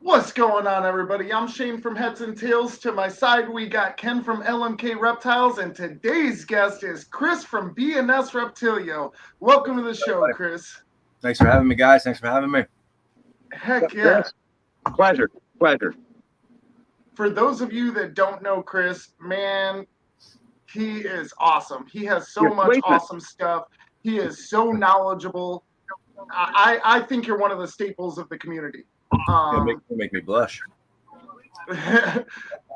What's going on, everybody? I'm Shane from Heads and Tails. To my side, we got Ken from LMK Reptiles, and today's guest is Chris from BNS Reptilia. Welcome to the show, Chris. Thanks for having me, guys. Thanks for having me. Heck yeah. Pleasure. For those of you that don't know Chris, man, he is awesome. He has so much awesome stuff. He is so knowledgeable. I think you're one of the staples of the community. Make me blush.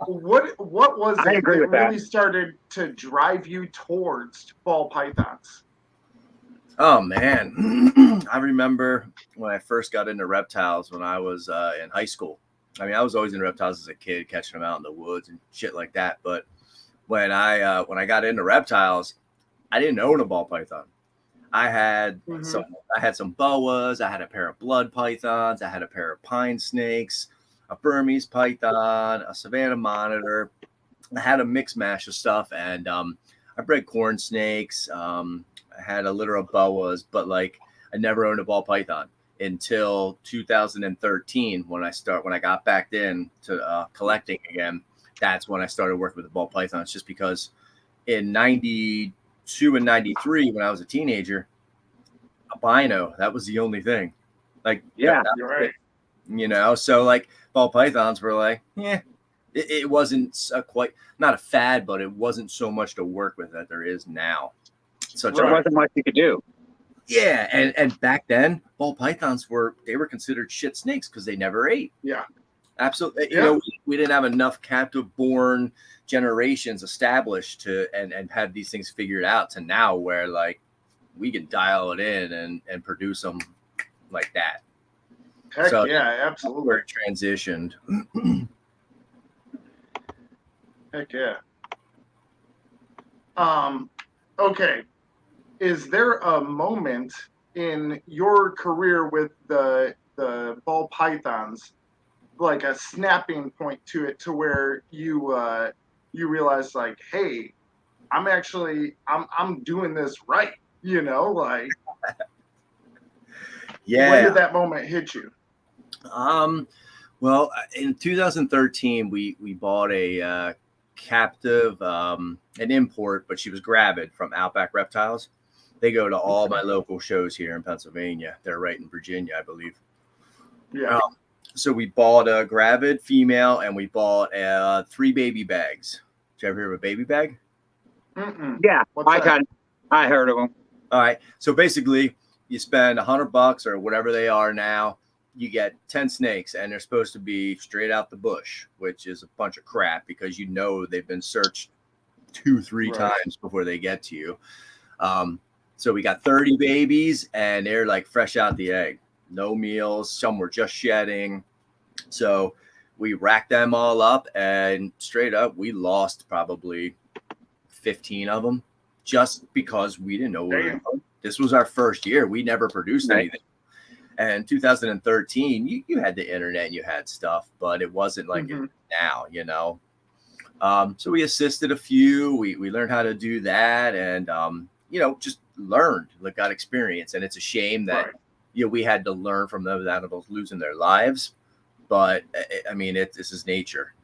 What was it that really started to drive you towards ball pythons? Oh man, I remember when I first got into reptiles when I was in high school. I mean, I was always in reptiles as a kid, catching them out in the woods and shit like that. But when I got into reptiles, I didn't own a ball python. I had some boas. I had a pair of blood pythons. I had a pair of pine snakes, a Burmese python, a Savannah monitor. I had a mixed mash of stuff, and I bred corn snakes. I had a litter of boas, but like I never owned a ball python until 2013 when I got back in to collecting again. That's when I started working with the ball pythons, just because in 92 and 93 when I was a teenager, albino, that was the only thing. Like, yeah, you're right. You know, so like ball pythons were like, yeah, it wasn't quite not a fad, but it wasn't so much to work with that there is now. There wasn't much you could do. Yeah, and back then, ball pythons were considered shit snakes because they never ate. Yeah, absolutely. You know, we didn't have enough captive-born generations established to and had these things figured out to now where like we can dial it in and produce them like that. Heck so, yeah, absolutely. Where it transitioned. Heck yeah. Okay. Is there a moment in your career with the ball pythons, like a snapping point to it, to where you realize like, hey, I'm doing this right, you know, like yeah. When did that moment hit you? Well, in 2013 we bought a captive, an import, but she was gravid from Outback Reptiles. They go to all my local shows here in Pennsylvania. They're right in Virginia, I believe. Yeah. So we bought a gravid female, and we bought 3 baby bags. Did you ever hear of a baby bag? Mm-mm. Yeah, I heard of them. All right. So basically, you spend $100 or whatever they are now. You get 10 snakes, and they're supposed to be straight out the bush, which is a bunch of crap because you know they've been searched 2-3 times before they get to you. So we got 30 babies, and they're like fresh out the egg. No meals. Some were just shedding. So we racked them all up, and straight up, we lost probably 15 of them just because we didn't know what we were doing. This was our first year. We never produced anything. And 2013, you had the internet and you had stuff, but it wasn't like it now, you know. So we assisted a few. We learned how to do that, and you know, just learned, like got experience. And it's a shame that you know we had to learn from those animals losing their lives. But I mean, this is nature.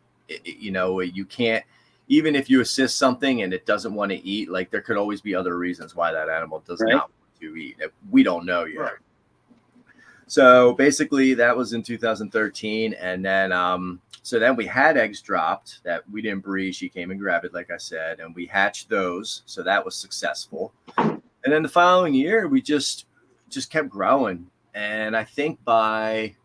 You know, you can't, even if you assist something and it doesn't want to eat, like there could always be other reasons why that animal does not want to eat. We don't know yet. Right. So basically that was in 2013. And then, so then we had eggs dropped that we didn't breed. She came in gravid, like I said, and we hatched those. So that was successful. And then the following year, we just kept growing. And I think by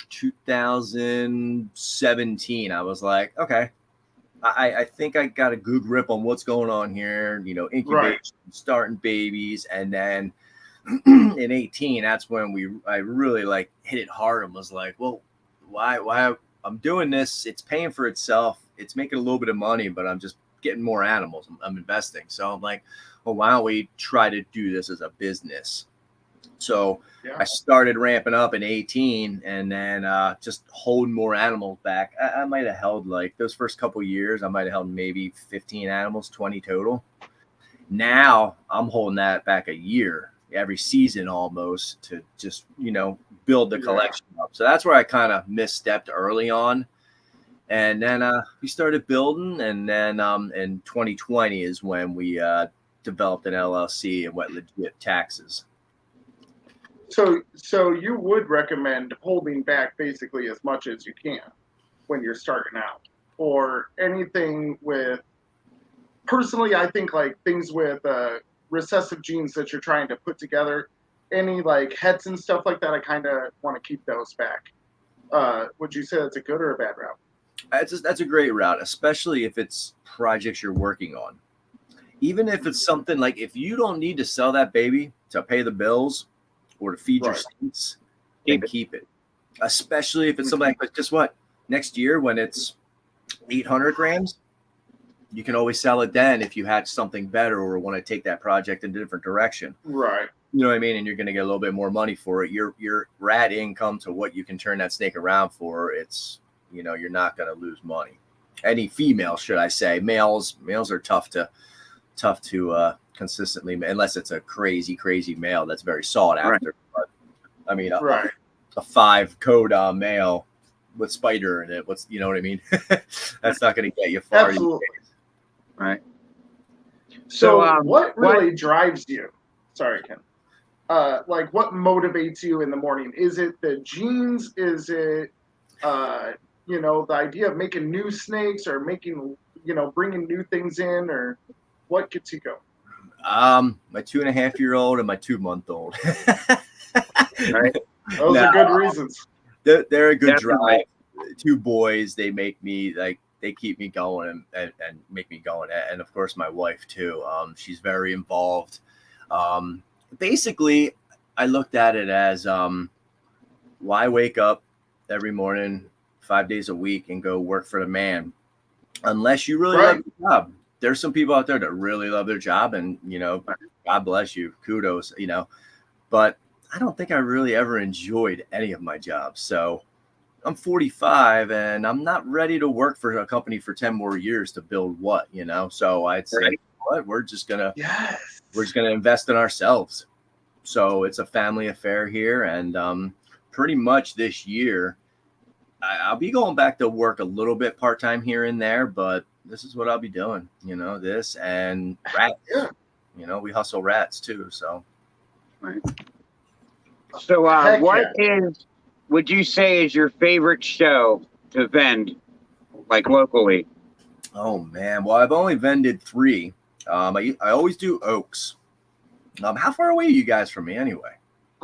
2017, I was like, okay, I think I got a good grip on what's going on here, you know, incubation, starting babies. And then in 18, that's when I really like hit it hard and was like, well, why I'm doing this? It's paying for itself. It's making a little bit of money, but I'm just getting more animals. I'm investing. So I'm like, well, why don't we try to do this as a business? So I started ramping up in 18, and then just holding more animals back. I might have held, like, those first couple of years, I might have held maybe 15 animals, 20 total. Now I'm holding that back a year. every season almost to just, build the collection up. So that's where I kind of misstepped early on. And then we started building, and then in 2020 is when we developed an LLC and went legit taxes. So you would recommend holding back basically as much as you can when you're starting out, or anything with, personally, I think like things with recessive genes that you're trying to put together, any like heads and stuff like that, I kind of want to keep those back. Would you say that's a good or a bad route? That's a great route, especially if it's projects you're working on. Even if it's something like, if you don't need to sell that baby to pay the bills or to feed your steeds, then keep it. Especially if it's something like, guess what? Next year when it's 800 grams, you can always sell it then if you had something better or want to take that project in a different direction. Right. You know what I mean? And you're going to get a little bit more money for it. Your rat income to what you can turn that snake around for, it's, you're not going to lose money. Any female, should I say. Males are tough to consistently, unless it's a crazy not that's very sought after. Right. But I mean, a 5 code male with spider in it, you know what I mean? That's not going to get you far. Absolutely. Right. So what really drives you? Sorry, Ken. Like, what motivates you in the morning? Is it the genes? Is it, the idea of making new snakes, or making, bringing new things in, or what gets you going? My 2.5-year-old and my 2-month-old. Right. Those are good reasons. They're a good drive. 2 boys, they make me they keep me going and make me going. And of course my wife too. She's very involved. Basically I looked at it as, why wake up every morning 5 days a week and go work for the man, unless you really love your job. There's some people out there that really love their job, and God bless you, kudos, but I don't think I really ever enjoyed any of my jobs. So I'm 45 and I'm not ready to work for a company for 10 more years to build what, so I'd say, we're just gonna invest in ourselves. So it's a family affair here, and pretty much this year I'll be going back to work a little bit part-time here and there, but this is what I'll be doing, this and rats. We hustle rats too. So, So would you say is your favorite show to vend, like locally? Oh man. Well, I've only vended 3. I always do Oaks. How far away are you guys from me anyway?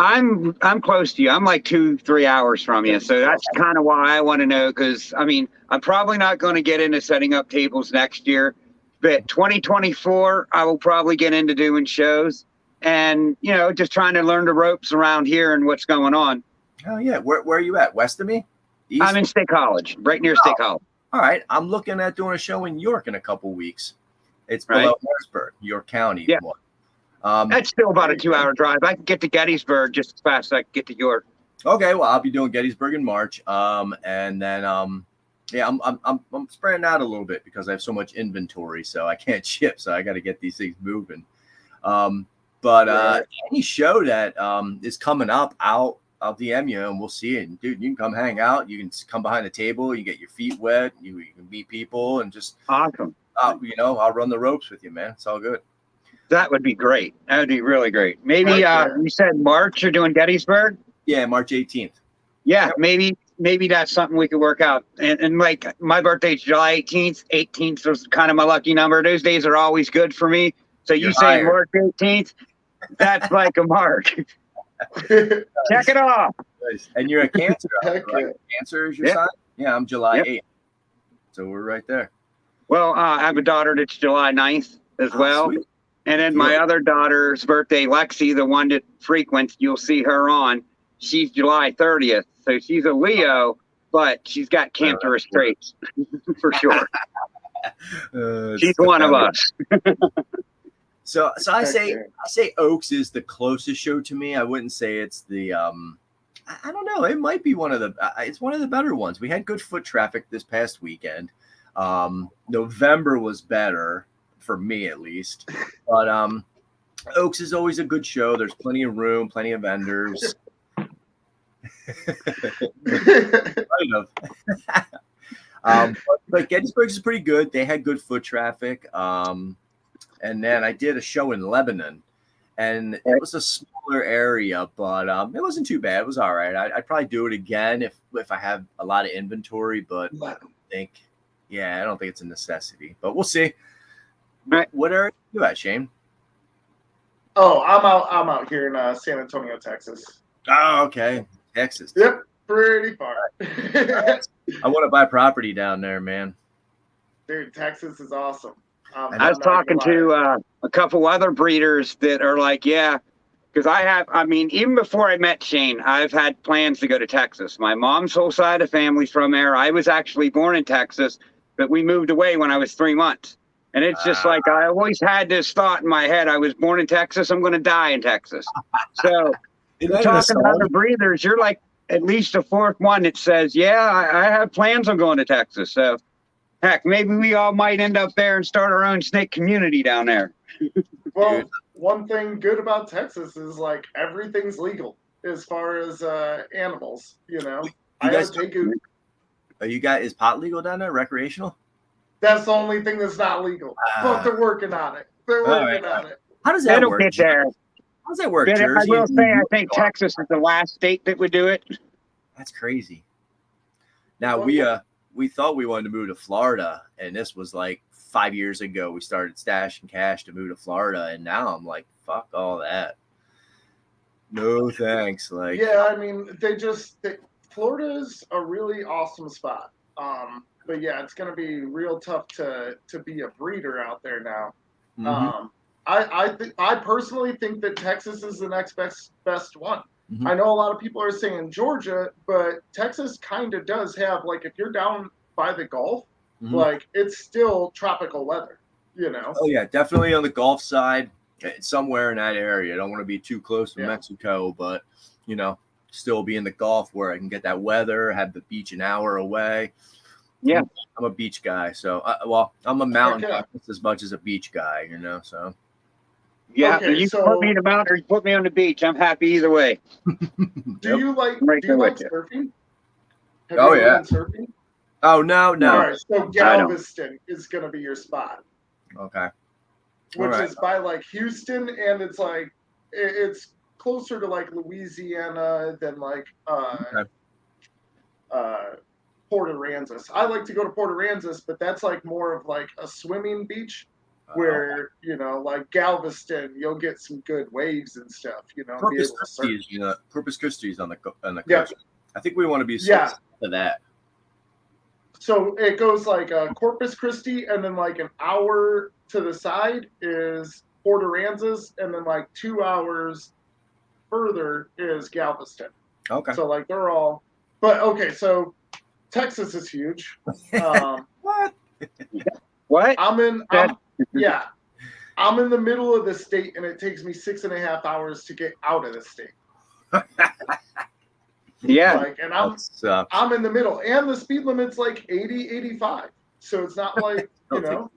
I'm close to you. I'm like 2-3 hours from you. So that's kind of why I want to know, because I'm probably not going to get into setting up tables next year, but 2024, I will probably get into doing shows and, just trying to learn the ropes around here and what's going on. Oh yeah. Where are you at? West of me? East? I'm in State College, right near State College. All right. I'm looking at doing a show in York in a couple weeks. It's below Harrisburg, York County. Yeah. That's still about a 2-hour drive. I can get to Gettysburg just as fast as I can get to York. Okay, well, I'll be doing Gettysburg in March, and then I'm spreading out a little bit because I have so much inventory, so I can't ship, so I got to get these things moving. But any show that is coming up, I'll DM you and we'll see it. And dude, you can come hang out. You can come behind the table. You get your feet wet. You can meet people and just awesome. I'll run the ropes with you, man. It's all good. That would be great. That would be really great. Maybe you said March you're doing Gettysburg? Yeah, March 18th. Yeah, maybe that's something we could work out. And like my birthday's July 18th. 18th was kind of my lucky number. Those days are always good for me. So you say March 18th? That's like a mark. Check it off. And you're a Cancer, right? Cancer is your sign? Yeah, I'm July 8th. So we're right there. Well, I have a daughter that's July 9th as well. Sweet. And then my other daughter's birthday, Lexi, the one that frequents, you'll see her on. She's July 30th. So she's a Leo, but she's got cancerous traits for sure. She's one of us. So I say Oaks is the closest show to me. I wouldn't say it's the I don't know. It might be one of the it's one of the better ones. We had good foot traffic this past weekend. November was better for me at least. But Oaks is always a good show. There's plenty of room, plenty of vendors. Kind of. But Gettysburg is pretty good. They had good foot traffic. And then I did a show in Lebanon, and it was a smaller area, but it wasn't too bad. It was all right. I'd probably do it again if I have a lot of inventory, but I don't think it's a necessity. But we'll see. What are you at, Shane? Oh, I'm out here in San Antonio, Texas. Oh, okay. Texas. Yep, pretty far. I want to buy property down there, man. Dude, Texas is awesome. I was talking to a couple other breeders that are like, yeah, because even before I met Shane, I've had plans to go to Texas. My mom's whole side of family's from there. I was actually born in Texas, but we moved away when I was 3 months. And it's just like I always had this thought in my head. I was born in Texas. I'm going to die in Texas. So talking to other breeders, you're like at least the fourth one that says, yeah, I have plans on going to Texas. So, heck, maybe we all might end up there and start our own snake community down there. Well, one thing good about Texas is like everything's legal as far as animals, you know. Is pot legal down there, recreational? That's the only thing that's not legal. But they're working on it. They're working on it. How does that work? Get there. How does that work, But Jersey? I will say, I think Texas is the last state that would do it. That's crazy. Now, we thought we wanted to move to Florida, and this was like 5 years ago. We started stashing cash to move to Florida, and now I'm like, fuck all that. No thanks. Like, yeah, I mean, Florida's a really awesome spot. But yeah, it's going to be real tough to be a breeder out there now. Mm-hmm. I personally think that Texas is the next best one. Mm-hmm. I know a lot of people are saying Georgia, but Texas kind of does have, like, if you're down by the Gulf, mm-hmm. like, it's still tropical weather, you know? Oh, yeah, definitely on the Gulf side, somewhere in that area. I don't want to be too close to Mexico, but, you know, still be in the Gulf where I can get that weather, have the beach an hour away. Yeah. I'm a beach guy, so, I'm a mountain guy just as much as a beach guy, you know, so. Yeah, okay, put me in a mountain or you put me on the beach. I'm happy either way. Do you like surfing? Have you been surfing? Oh, no. All right, so Galveston is going to be your spot. Okay. Which is by, like, Houston, and it's, like, it's closer to, like, Louisiana than, like, Port Aransas. I like to go to Port Aransas, but that's, like, more of, like, a swimming beach. Where, you know, like Galveston, you'll get some good waves and stuff, you know. Corpus Christi is on the coast. Yeah. I think we want to be to that. So it goes like Corpus Christi, and then like an hour to the side is Port Aransas, and then like 2 hours further is Galveston. Okay. So like they're all, but okay, so Texas is huge. What? What? I'm in the middle of the state, and it takes me 6.5 hours to get out of the state. Yeah. Like, and I'm in the middle, and the speed limit's like 80, 85. So it's not like, you know.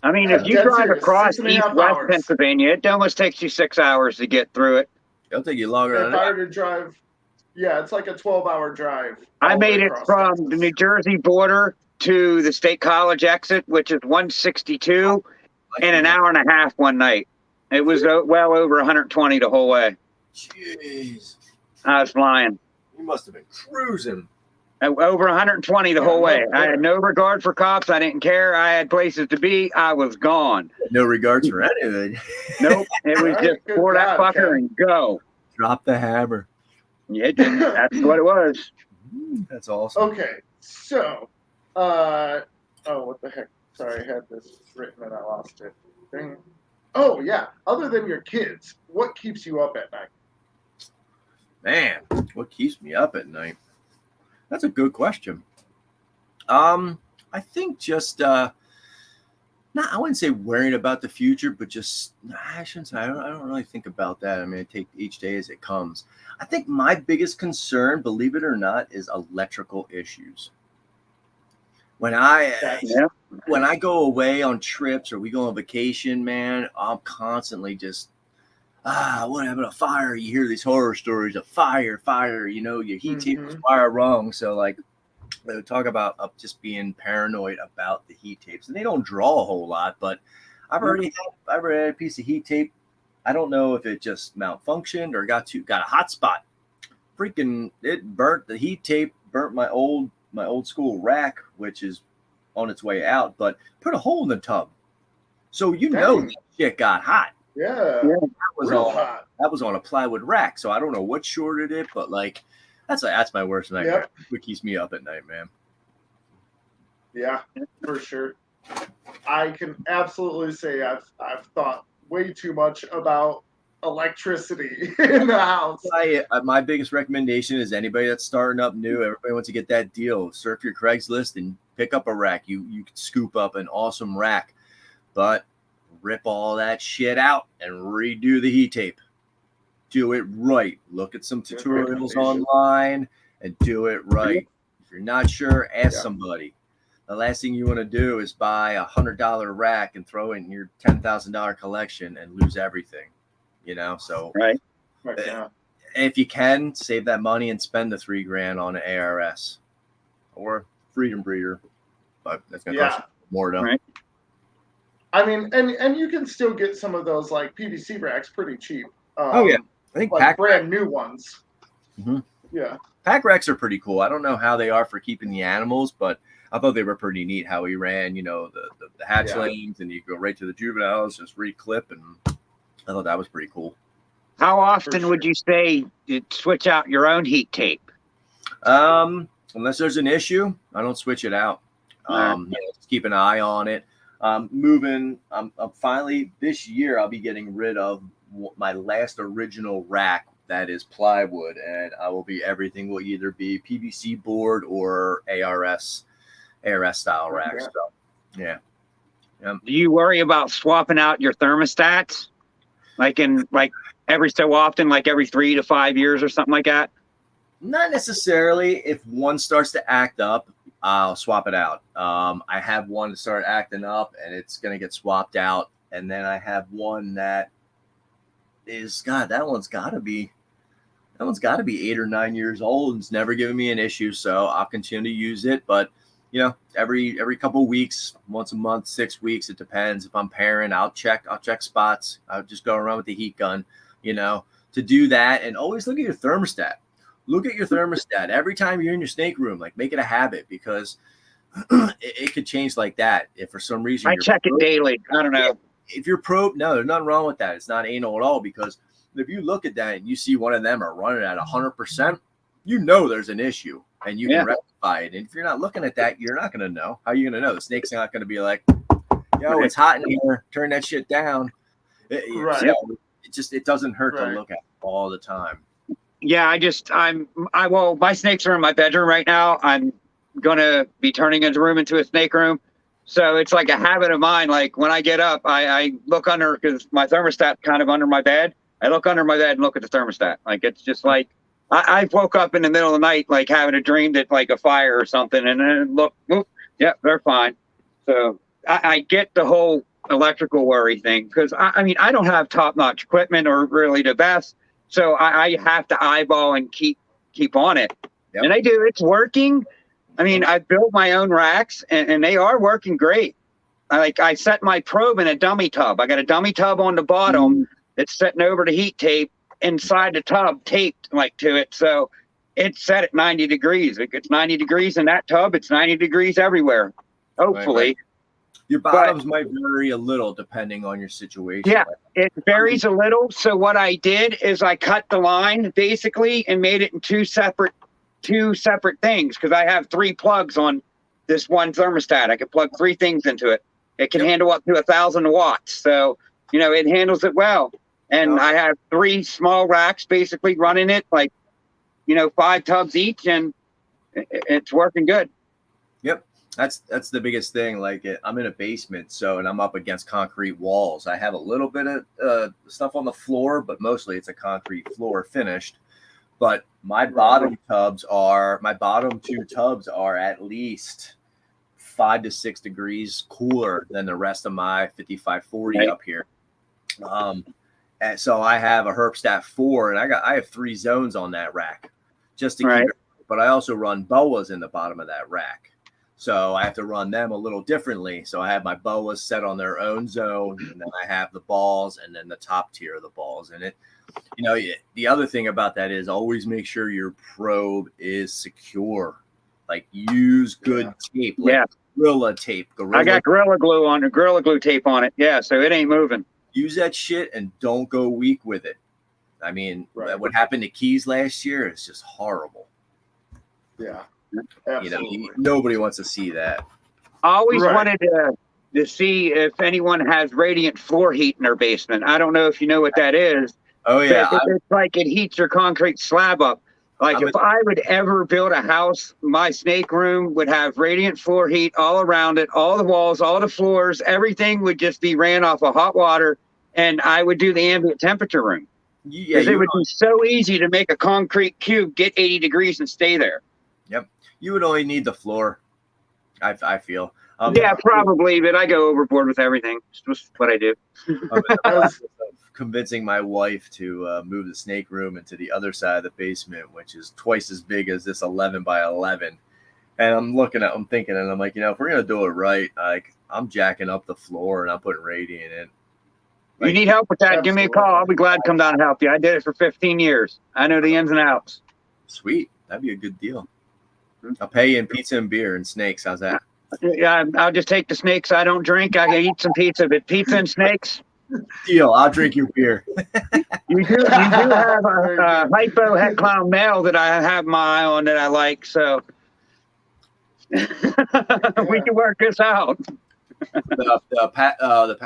I mean, if you drive across east-west Pennsylvania, it almost takes you 6 hours to get through it. It'll take you longer than that. If I were to drive, it's like a 12-hour drive. I made it from the New Jersey border to the State College exit, which is 162, in an hour and a half one night. It was well over 120 the whole way. Jeez. I was flying. You must have been cruising. Over 120 the whole way. I had no regard for cops. I didn't care. I had places to be. I was gone. No regards for anything. Nope. It was just pour that fucker and go. Drop the hammer. Yeah, that's what it was. That's awesome. Okay, so, what the heck? Sorry, I had this written and I lost it. Dang. Oh, yeah. Other than your kids, what keeps you up at night? Man, what keeps me up at night? That's a good question. I think just I wouldn't say worrying about the future, but just I shouldn't say I don't really think about that. I mean, I take each day as it comes. I think my biggest concern, believe it or not, is electrical issues. When I Yeah. when I go away on trips or we go on vacation, man, I'm constantly just what happened? A fire. You hear these horror stories of fire. You know, your heat tape was fire wrong. So like they would talk about just being paranoid about the heat tapes, and they don't draw a whole lot. But I've already had a piece of heat tape. I don't know if it just malfunctioned or got a hot spot. Freaking, it burnt the heat tape, burnt my old school rack, which is on its way out, but put a hole in the tub. So that shit got hot. Yeah. That was on a plywood rack. So I don't know what shorted it, but like that's my worst nightmare. Yep. It keeps me up at night, man. Yeah, for sure. I can absolutely say I've thought way too much about electricity in the house. My biggest recommendation is anybody that's starting up new, everybody wants to get that deal. Surf your Craigslist and pick up a rack. You can scoop up an awesome rack, but rip all that shit out and redo the heat tape. Do it right. Look at some tutorials online and do it right. If you're not sure, ask somebody. The last thing you want to do is buy $100 rack and throw it in your $10,000 collection and lose everything. You know, so right. If you can save that money and spend the $3,000 on an ARS or Freedom Breeder, but that's gonna cost more though. Right. I mean, and you can still get some of those like PVC racks pretty cheap. I think like brand new ones. Mm-hmm. Yeah, pack racks are pretty cool. I don't know how they are for keeping the animals, but I thought they were pretty neat. How he ran, you know, the hatchlings, and you go right to the juveniles, just reclip, and I thought that was pretty cool. How often would you say you switch out your own heat tape? Unless there's an issue, I don't switch it out. Just keep an eye on it. I'm finally this year I'll be getting rid of my last original rack that is plywood, and everything will either be PVC board or ARS style racks. So, yeah. Do you worry about swapping out your thermostats? Like every so often, like every 3 to 5 years or something like that? Not necessarily. If one starts to act up, I'll swap it out. I have one to start acting up and it's going to get swapped out. And then I have one that that one's got to be 8 or 9 years old and it's never given me an issue. So I'll continue to use it. But, you know, every couple of weeks, once a month, 6 weeks, it depends. If I'm pairing, I'll check spots. I'll just go around with the heat gun, you know, to do that. And always look at your thermostat. Look at your thermostat every time you're in your snake room. Like, make it a habit because it could change like that. If for some reason I check it daily. I don't know. If you're probe, no, there's nothing wrong with that. It's not anal at all because if you look at that and you see one of them are running at 100%, you know there's an issue and you can rectify it. And if you're not looking at that, you're not going to know. How are you going to know? The snake's not going to be like, yo, it's hot in here. Turn that shit down. It doesn't hurt to look at all the time. Yeah, my snakes are in my bedroom right now. I'm going to be turning the room into a snake room. So it's like a habit of mine. Like when I get up, I look under because my thermostat's kind of under my bed. I look under my bed and look at the thermostat. Like it's just like I woke up in the middle of the night, like having a dream that like a fire or something. And then look, they're fine. So I get the whole electrical worry thing because I mean, I don't have top-notch equipment or really the best. So I have to eyeball and keep on it. Yep. And I do. It's working. I mean, I built my own racks, and they are working great. I set my probe in a dummy tub. I got a dummy tub on the bottom that's setting over the heat tape inside the tub, taped like to it. So it's set at 90 degrees. If it's 90 degrees in that tub, it's 90 degrees everywhere, hopefully. Right. Your bottoms might vary a little depending on your situation. Yeah, it varies a little. So what I did is I cut the line basically and made it in two separate things because I have 3 plugs on this one thermostat. I can plug 3 things into it. It can handle up to 1,000 watts. So, you know, it handles it well. And I have 3 small racks basically running it like, you know, 5 tubs each, and it's working good. Yep. That's the biggest thing. Like I'm in a basement, and I'm up against concrete walls. I have a little bit of stuff on the floor, but mostly it's a concrete floor finished. But my bottom 2 tubs are at least 5 to 6 degrees cooler than the rest of my 5540 Right. up here. And so I have a Herpstat 4, and I have 3 zones on that rack just to Right. keep it. But I also run boas in the bottom of that rack. So I have to run them a little differently. So I have my boas set on their own zone, and then I have the balls and then the top tier of the balls. And it, you know, the other thing about that is always make sure your probe is secure. Like use good tape, like Gorilla tape. I got Gorilla Glue tape on it. Yeah, so it ain't moving. Use that shit and don't go weak with it. I mean, what happened to Keys last year is just horrible. Yeah. Absolutely. You know, nobody wants to see that. I always wanted to see if anyone has radiant floor heat in their basement. I don't know if you know what that is. Oh, yeah. It's like it heats your concrete slab up. Like if I would ever build a house, my snake room would have radiant floor heat all around it, all the walls, all the floors, everything would just be ran off of hot water, and I would do the ambient temperature room. Yeah, it would be so easy to make a concrete cube get 80 degrees and stay there. Yep. You would only need the floor, I feel. Yeah, probably, but I go overboard with everything. It's just what I do. Convincing my wife to move the snake room into the other side of the basement, which is twice as big as this 11 by 11. And I'm thinking, and I'm like, you know, if we're going to do it right, like I'm jacking up the floor and I'm putting radiant in. Like, you need help with that? Give me a call. I'll be glad to come down and help you. I did it for 15 years. I know the ins and outs. Sweet. That'd be a good deal. I'll pay you in pizza and beer and snakes. How's that? Yeah, I'll just take the snakes I don't drink. I can eat some pizza, but pizza and snakes. Deal. I'll drink your beer. You do have a hypo het clown male that I have my eye on that I like, so we can work this out.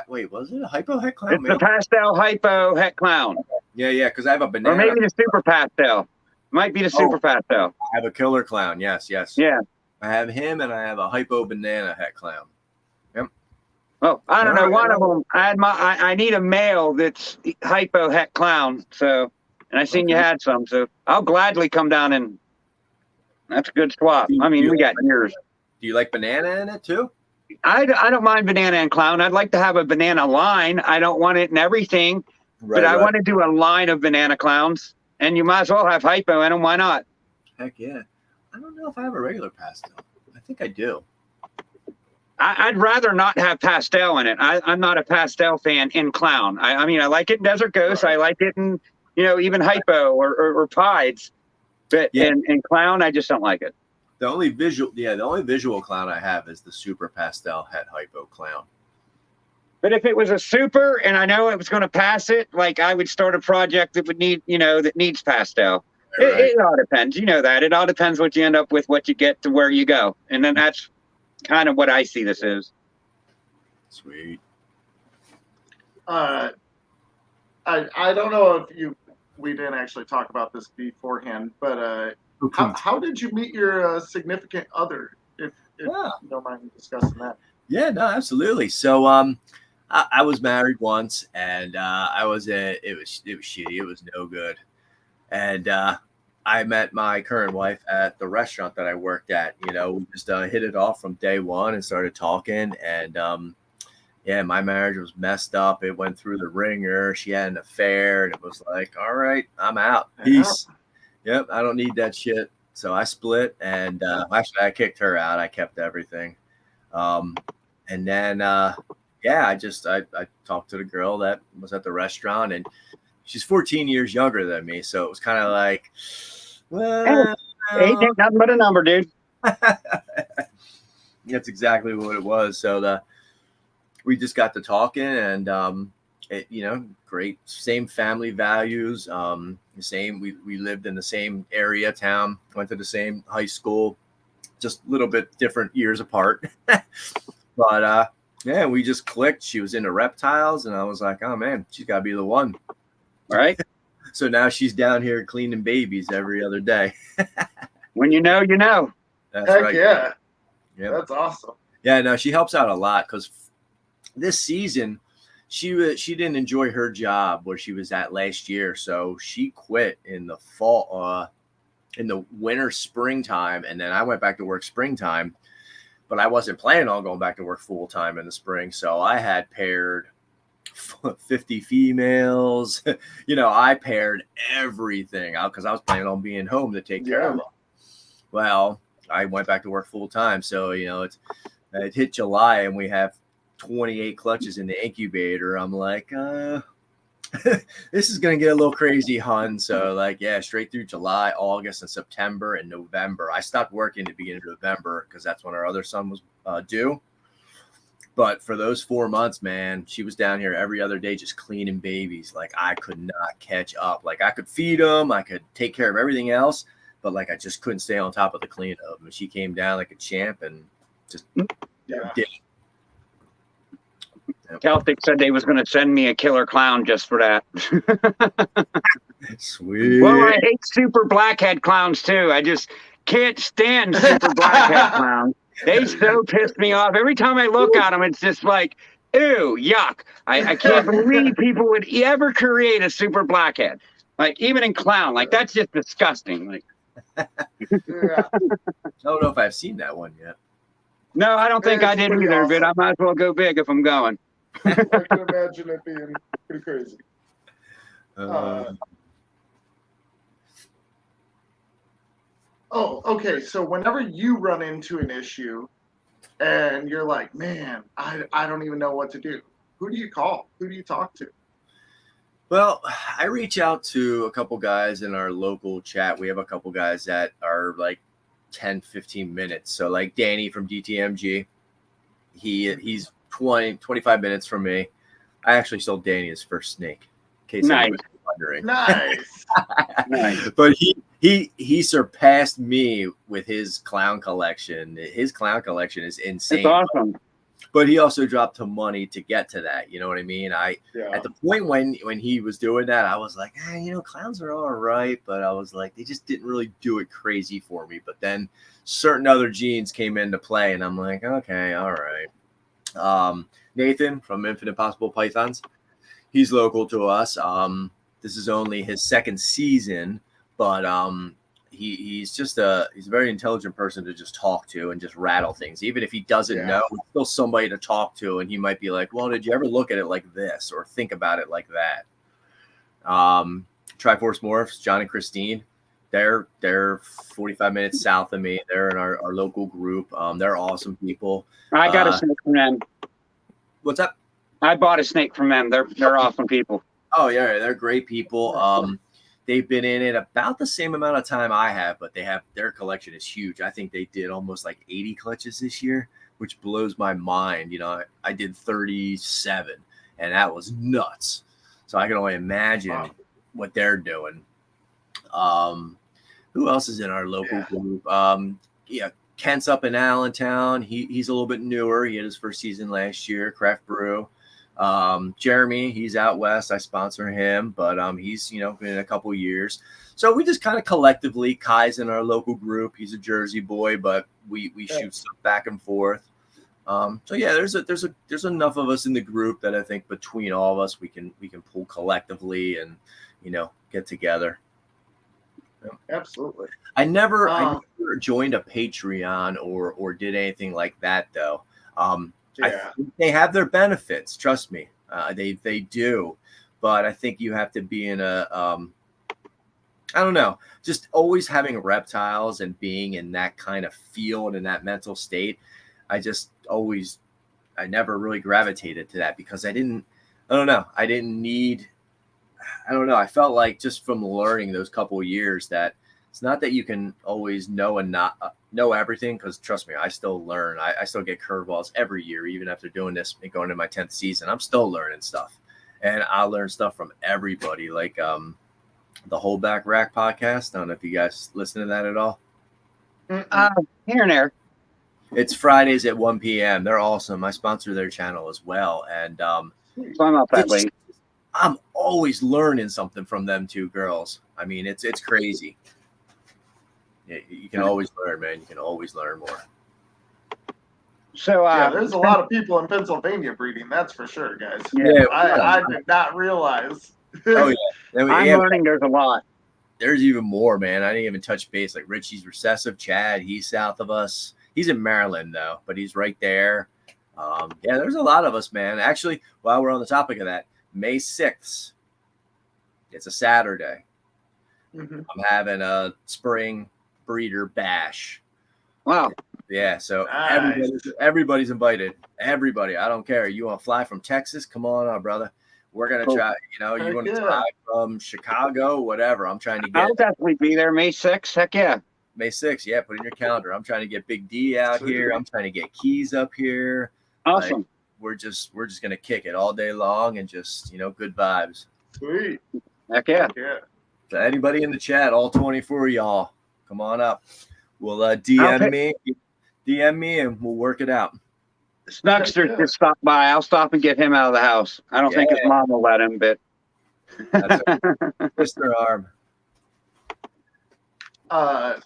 Wait, was it a hypo het clown? It's the pastel hypo het clown. Yeah, because I have a banana. Or maybe the super pastel. Might be the super pastel. I have a killer clown. Yes. Yeah. I have him, and I have a hypo banana het clown. Yep. Oh, I don't know. One of them. I need a male that's hypo het clown. So, and I seen you had some. So I'll gladly come down and. That's a good swap. I mean, we got years. Do you like banana in it too? I don't mind banana and clown. I'd like to have a banana line. I don't want it in everything, but I want to do a line of banana clowns. And you might as well have hypo in them. Why not? Heck yeah. I don't know if I have a regular pastel. I think I do. I'd rather not have pastel in it. I'm not a pastel fan in clown. I mean, I like it in Desert Ghost. I like it in, even hypo or pieds. But in clown, I just don't like it. The only visual clown I have is the super pastel het hypo clown. But if it was a super and I know it was going to pass it, like I would start a project that would need, that needs pastel. Right. It all depends. You know that. It all depends what you end up with, what you get to where you go. And then that's kind of what I see this is. Sweet. I don't know if we didn't actually talk about this beforehand, but how did you meet your significant other, if you don't mind discussing that? Yeah, no, absolutely. So I was married once, and it was shitty. It was no good. And I met my current wife at the restaurant that I worked at. We just hit it off from day one and started talking. And my marriage was messed up. It went through the ringer. She had an affair, and it was like, all right, I'm out. Peace. Yep, I don't need that shit. So I split, and actually I kicked her out. I kept everything. And then I talked to the girl that was at the restaurant, and she's 14 years younger than me. So it was kind of like, well, ain't nothing but a number, dude. That's exactly what it was. So we just got to talking, and great, same family values. We lived in the same area, town, went to the same high school, just a little bit different years apart. But we just clicked. She was into reptiles, and I was like, oh man, she's got to be the one. All right. So now she's down here cleaning babies every other day. When you know, you know. That's Heck right. Yeah. Yep. That's awesome. Yeah, no, she helps out a lot because this season she didn't enjoy her job where she was at last year, so she quit in the fall, in the winter, springtime, and then I went back to work springtime. but I wasn't planning on going back to work full time in the spring. So I had paired 50 females. I paired everything out because I was planning on being home to take care of them. Well, I went back to work full time. So, it hit July and we have 28 clutches in the incubator. I'm like, this is going to get a little crazy, hun. So straight through July, August, and September and November. I stopped working at the beginning of November because that's when our other son was due. But for those 4 months, man, she was down here every other day just cleaning babies. Like, I could not catch up. Like, I could feed them. I could take care of everything else. But, I just couldn't stay on top of the cleanup. And she came down like a champ and just did it. Celtic said they was going to send me a killer clown just for that. Sweet. Well, I hate super blackhead clowns, too. I just can't stand super blackhead clowns. They so piss me off. Every time I look at them, it's just like, ew, yuck. I can't believe people would ever create a super blackhead. Like, even in clown. Like, that's just disgusting. Like, I don't know if I've seen that one yet. No, I don't think I did either, but I might as well go big if I'm going. I can imagine it being pretty crazy. Okay. So whenever you run into an issue and you're like, man, I don't even know what to do, who do you call? Who do you talk to? Well, I reach out to a couple guys in our local chat. We have a couple guys that are 10, 15 minutes. So Danny from DTMG, he's 20, 25 minutes from me. I actually sold Danny his first snake. In case anybody's wondering. Nice. Nice. But he surpassed me with his clown collection. His clown collection is insane. It's awesome. But he also dropped some money to get to that. You know what I mean? At the point when he was doing that, I was like, clowns are all right. But I was like, they just didn't really do it crazy for me. But then certain other genes came into play, and I'm like, okay, all right. Nathan from Infinite Possible Pythons, he's local to us. This is only his second season, but he's a very intelligent person to just talk to and just rattle things. Even if he doesn't know, he's still somebody to talk to, and he might be like, well, did you ever look at it like this or think about it like that? Triforce Morphs, John and Christine, they're 45 minutes south of me. They're in our local group. They're awesome people. I got a snake from them. What's up? I bought a snake from them. They're awesome people. Oh yeah, they're great people. They've been in it about the same amount of time I have, but their collection is huge. I think they did almost 80 clutches this year, which blows my mind. I did 37, and that was nuts. So I can only imagine what they're doing. Who else is in our local group? Kent's up in Allentown. He's a little bit newer. He had his first season last year, Craft Brew. Jeremy, he's out west. I sponsor him, but he's been in a couple years. So we just kind of collectively, Kai's in our local group. He's a Jersey boy, but we shoot stuff back and forth. So yeah, there's enough of us in the group that I think between all of us we can pull collectively and get together. Absolutely. I never joined a Patreon or did anything like that though. I think they have their benefits. Trust me, they do. But I think you have to be in a I don't know, just always having reptiles and being in that kind of field and that mental state. I never really gravitated to that because I felt like just from learning those couple of years that it's not that you can always know and not know everything, because trust me, I still learn. I still get curveballs every year, even after doing this and going to my 10th season. I'm still learning stuff, and I learn stuff from everybody. Like the Holdback Rack podcast. I don't know if you guys listen to that at all. Here and there. It's Fridays at 1 p.m. They're awesome. I sponsor their channel as well, and so I'm up that late. I'm always learning something from them two girls. I mean, it's crazy. You can always learn, man. You can always learn more. So there's a lot of people in Pennsylvania breeding. That's for sure, guys. Yeah, I did not realize. Oh yeah, I'm learning. There's a lot. There's even more, man. I didn't even touch base. Like Richie's recessive. Chad, he's south of us. He's in Maryland though, but he's right there. Yeah, there's a lot of us, man. Actually, while we're on the topic of that, May 6th, it's a Saturday. Mm-hmm. I'm having a spring breeder bash. Wow. Yeah, so Nice. everybody's invited. Everybody. I don't care. You want to fly from Texas? Come on up, brother. We're going to Cool. try, you Heck want to yeah. fly from Chicago, whatever. I'm trying to get I'll definitely be there May 6th. Heck yeah. May 6th. Yeah, put in your calendar. I'm trying to get Big D out Sweet. here. I'm trying to get Keys up here. Awesome. Like, we're just going to kick it all day long and just, good vibes. Sweet. Heck yeah. Heck yeah. So anybody in the chat, all 24 of y'all, come on up. We'll DM me and we'll work it out. Snuckster just stopped by. I'll stop and get him out of the house. I don't think his mom will let him, but that's Mr. Arm.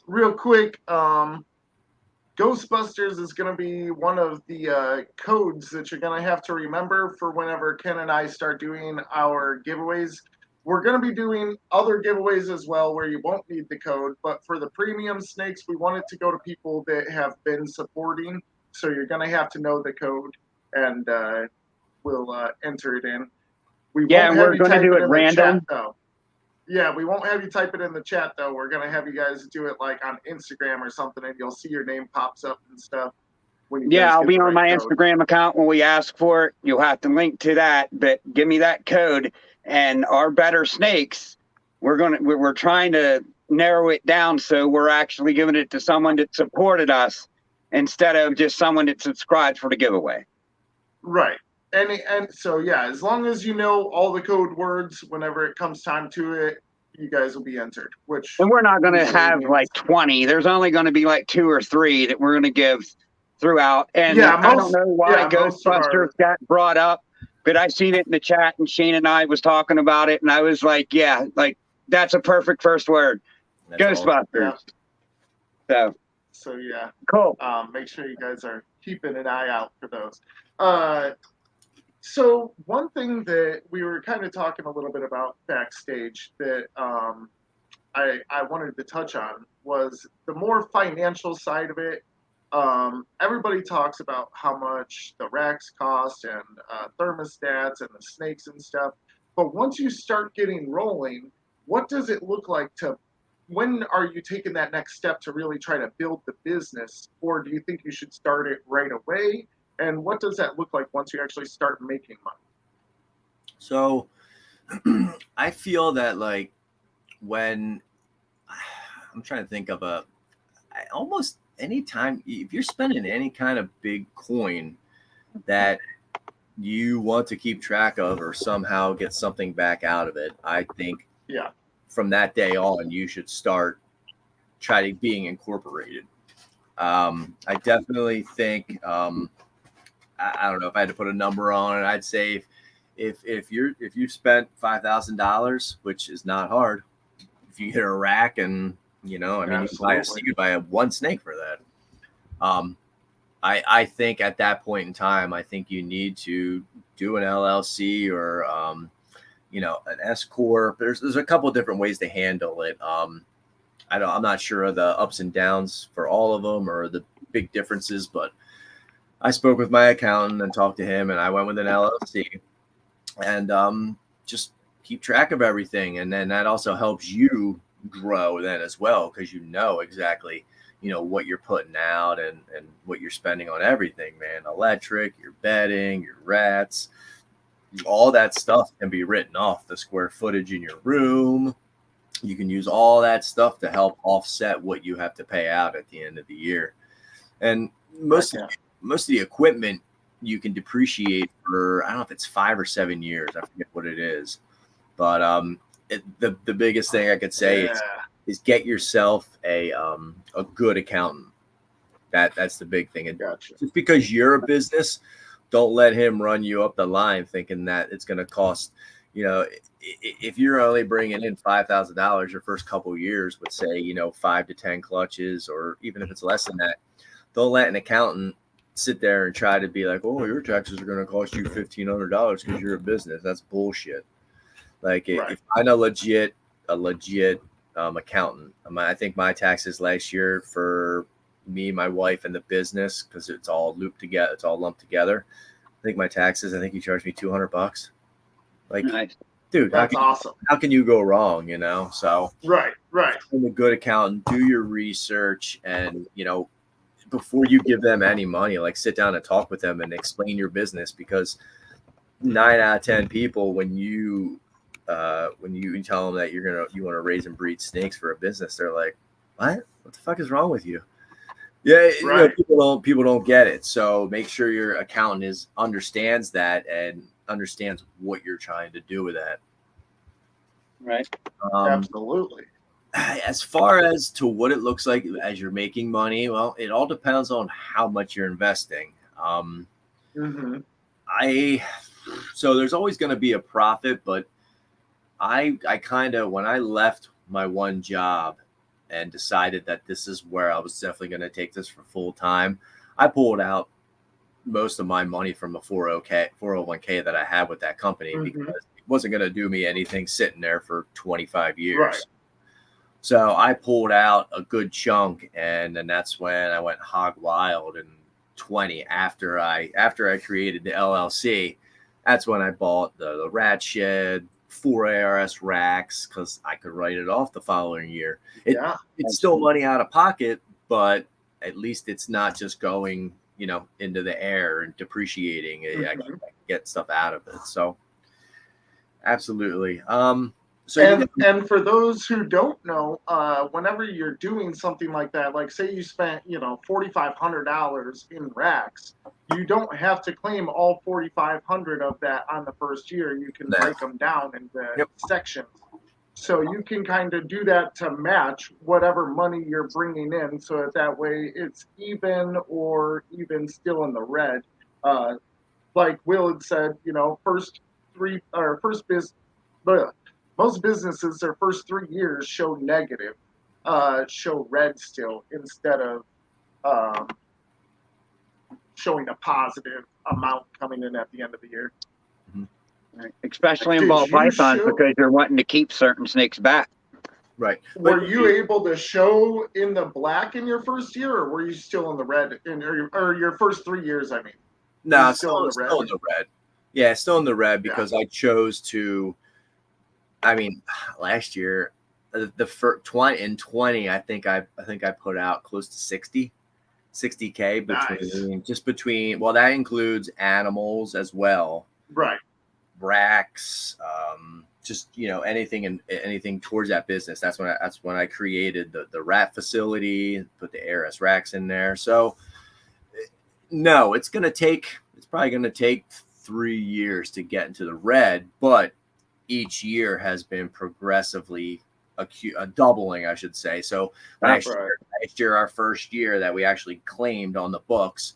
Real quick, Ghostbusters is going to be one of the codes that you're going to have to remember for whenever Ken and I start doing our giveaways. We're going to be doing other giveaways as well where you won't need the code, but for the premium snakes, we want it to go to people that have been supporting. So you're going to have to know the code, and we'll enter it in. We're going to do it random. Yeah, we won't have you type it in the chat, though. We're going to have you guys do it like on Instagram or something, and you'll see your name pops up and stuff. I'll be on my Instagram account when we ask for it. You'll have to link to that, but give me that code. And our better snakes, we're trying to narrow it down so we're actually giving it to someone that supported us instead of just someone that subscribes for the giveaway. Right. And so, yeah, as long as you know all the code words, whenever it comes time to it, you guys will be entered. And we're not going to have like 20. There's only going to be like 2 or 3 that we're going to give throughout. And I don't know why Ghostbusters got brought up, but I seen it in the chat, and Shane and I was talking about it, and I was like, that's a perfect first word. That's Ghostbusters. Yeah. So yeah. Cool. Make sure you guys are keeping an eye out for those. So one thing that we were kind of talking a little bit about backstage that I wanted to touch on was the more financial side of it. Everybody talks about how much the racks cost and thermostats and the snakes and stuff. But once you start getting rolling, what does it look like when are you taking that next step to really try to build the business? Or do you think you should start it right away? And what does that look like once you actually start making money? So I feel that like when I'm trying to think of almost anytime, if you're spending any kind of big coin that you want to keep track of or somehow get something back out of it, I think from that day on, you should start trying being incorporated. I definitely think, I don't know if I had to put a number on it. I'd say if you spent $5,000, which is not hard, if you get a rack and you can buy one snake for that. I think at that point in time, I think you need to do an LLC or an S corp. There's a couple of different ways to handle it. I'm not sure of the ups and downs for all of them or the big differences, but I spoke with my accountant and talked to him, and I went with an LLC, and just keep track of everything. And then that also helps you grow then as well, because exactly what you're putting out and what you're spending on everything, man. Electric, your bedding, your rats, all that stuff can be written off. The square footage in your room, you can use all that stuff to help offset what you have to pay out at the end of the year. And most of the equipment you can depreciate for, I don't know if it's 5 or 7 years. I forget what it is. But the biggest thing I could say is get yourself a good accountant. That's the big thing. And just because you're a business, don't let him run you up the line thinking that it's going to cost, if you're only bringing in $5,000 your first couple of years with say, 5 to 10 clutches, or even if it's less than that, don't let an accountant sit there and try to be like, oh, your taxes are going to cost you $1,500 because you're a business. That's bullshit. Like if I'm a legit accountant, I think my taxes last year for me, my wife, and the business, because it's all looped together, it's all lumped together. I think my taxes, I think he charged me $200. Like, Nice. dude, That's awesome. How can you go wrong? So right. Find a good accountant, do your research, and before you give them any money, like sit down and talk with them and explain your business, because 9 out of 10 people, when you tell them that you want to raise and breed snakes for a business, they're like, what the fuck is wrong with you? Yeah, right. People don't get it. So make sure your accountant understands that and understands what you're trying to do with that. Right. Absolutely. As far as to what it looks like as you're making money, well, it all depends on how much you're investing. So there's always going to be a profit, but I kind of, when I left my one job and decided that this is where I was definitely going to take this for full time, I pulled out most of my money from a 401k that I had with that company, because it wasn't going to do me anything sitting there for 25 years. Right. So I pulled out a good chunk, and then that's when I went hog wild in 20 after I created the LLC. That's when I bought the rat shed, 4 ARS racks, because I could write it off the following year. It's still money out of pocket, but at least it's not just going, into the air and depreciating. I can get stuff out of it. So absolutely. And for those who don't know, whenever you're doing something like that, like say you spent, $4,500 in racks, you don't have to claim all 4,500 of that on the first year. You can break them down into sections. So you can kind of do that to match whatever money you're bringing in, so that way it's even or even still in the red. Like Will had said, most businesses, their first 3 years show negative, show red still, instead of showing a positive amount coming in at the end of the year. Especially in ball pythons, because you're wanting to keep certain snakes back. Right. Were you able to show in the black in your first year, or were you still in the red or your first 3 years? I mean, no, still in the red. Yeah, still in the red, because I chose to. I mean, last year, the first 20, I think I put out close to 60K between. Well, that includes animals as well. Right. Racks, just anything towards that business. That's when I created the rat facility, put the ARS racks in there. So no, it's probably gonna take 3 years to get into the red, but each year has been progressively a doubling, I should say. So last year, our first year that we actually claimed on the books,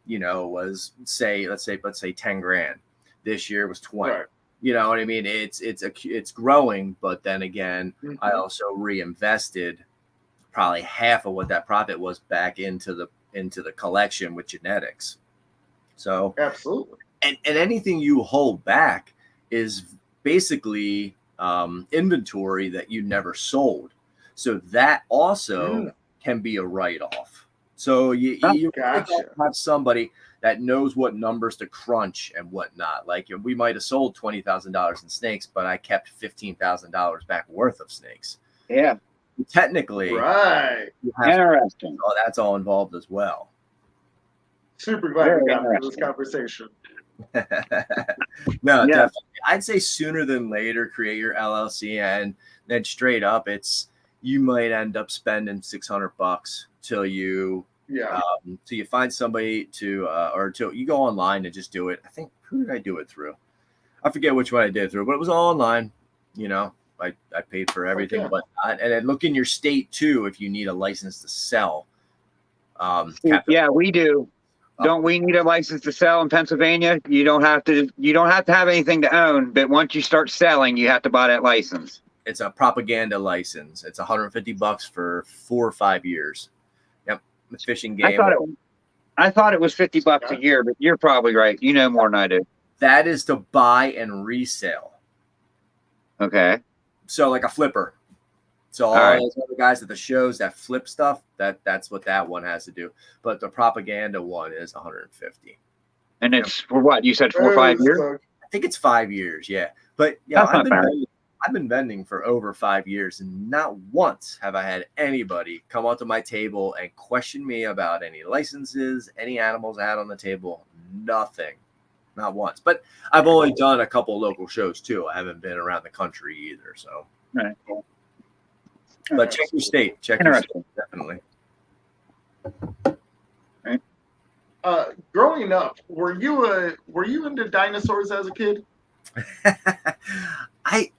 was let's say 10 grand. This year was 20. Right. You know what I mean? It's growing, but then again, I also reinvested probably half of what that profit was back into the collection with genetics. So absolutely. And anything you hold back is basically inventory that you never sold. So that also can be a write-off. So you have somebody that knows what numbers to crunch and whatnot. Like we might have sold $20,000 in snakes, but I kept $15,000 back worth of snakes. Yeah. Technically, right. Interesting. That's all involved as well. Super glad we got into this conversation. No, definitely. I'd say sooner than later, create your LLC, and then straight up, you might end up spending $600 till you find somebody or till you go online and just do it. I think, who did I do it through? I forget which one I did through, but it was all online. I paid for everything, but and then look in your state too if you need a license to sell. We do. Don't we need a license to sell in Pennsylvania? You don't have to have anything to own, but once you start selling, you have to buy that license. It's a propaganda license. It's $150 for 4 or 5 years. Yep, the fishing game. I thought it was $50 a year, but you're probably right. You know more than I do. That is to buy and resell. Okay. So like a flipper. So all those other guys at the shows that flip stuff, that's what that one has to do. But the propaganda one is 150. And it's for what? You said 4 or 5 years? I think it's 5 years, yeah. But yeah, I've been vending for over 5 years, and not once have I had anybody come onto my table and question me about any licenses, any animals I had on the table. Nothing. Not once. But I've only done a couple local shows too. I haven't been around the country either. So But check your state. Check your state, definitely. Growing up, were you into dinosaurs as a kid? I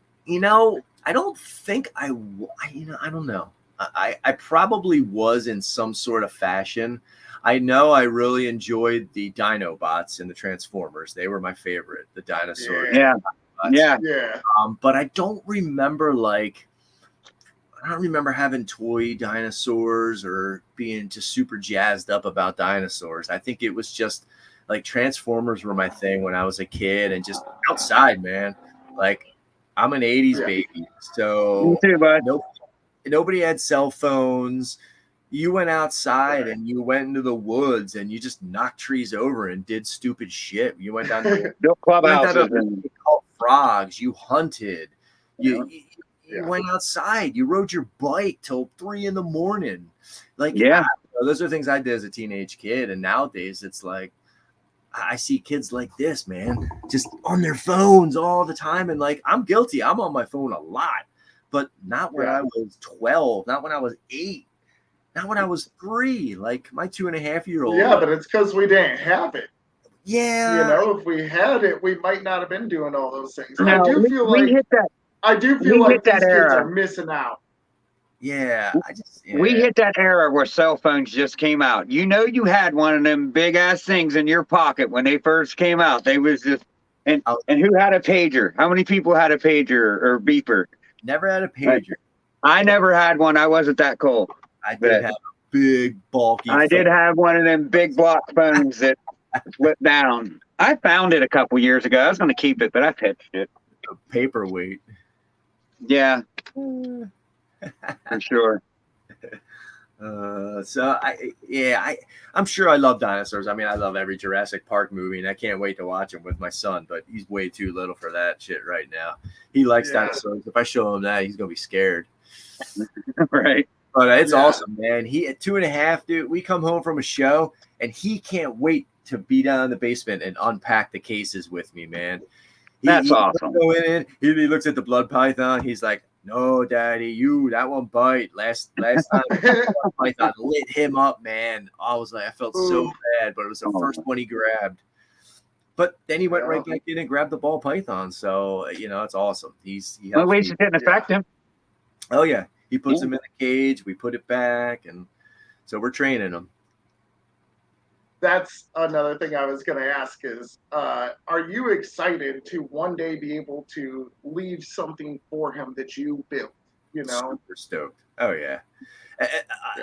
don't think I don't know. I probably was in some sort of fashion. I know I really enjoyed the Dinobots and the Transformers. They were my favorite, the dinosaurs. Yeah. But I don't remember having toy dinosaurs or being just super jazzed up about dinosaurs. I think it was just like Transformers were my thing when I was a kid, and just outside, man. Like, I'm an 80s baby. So me too, bud. Nobody had cell phones. You went outside and you went into the woods and you just knocked trees over and did stupid shit. You went down to clubhouses and caught frogs. You hunted. You went outside. You rode your bike till 3 a.m. Like, those are things I did as a teenage kid. And nowadays it's like, I see kids like this, man, just on their phones all the time. And like, I'm guilty. I'm on my phone a lot, but not when I was 12, not when I was 8. Not when I was 3, like my 2.5-year-old. Yeah, but it's because we didn't have it. Yeah. If we had it, we might not have been doing all those things. No, I do feel like these kids are missing out. Yeah, we hit that era where cell phones just came out. You had one of them big ass things in your pocket when they first came out. They was just and who had a pager? How many people had a pager or beeper? Never had a pager. I never had one. I wasn't that cool. I did have a big, bulky phone. Did have one of them big block phones that flipped down. I found it a couple years ago. I was going to keep it, but I pitched it. A paperweight. Yeah. For sure. I'm sure I love dinosaurs. I mean, I love every Jurassic Park movie, and I can't wait to watch them with my son, but he's way too little for that shit right now. He likes dinosaurs. If I show him that, he's going to be scared. Right. But it's awesome, man. He at 2.5, dude. We come home from a show, and he can't wait to be down in the basement and unpack the cases with me, man. That's awesome. Go in. He looks at the blood python. He's like, "No, Daddy, that one bite. Last time, blood python lit him up, man. I felt so bad, but it was the first one he grabbed. But then he went right back in and grabbed the ball python. So it's awesome. He at least it didn't affect him. Oh yeah. He puts him in the cage. We put it back, and so we're training him. That's another thing I was going to ask is, are you excited to one day be able to leave something for him that you built? Super stoked. Oh yeah.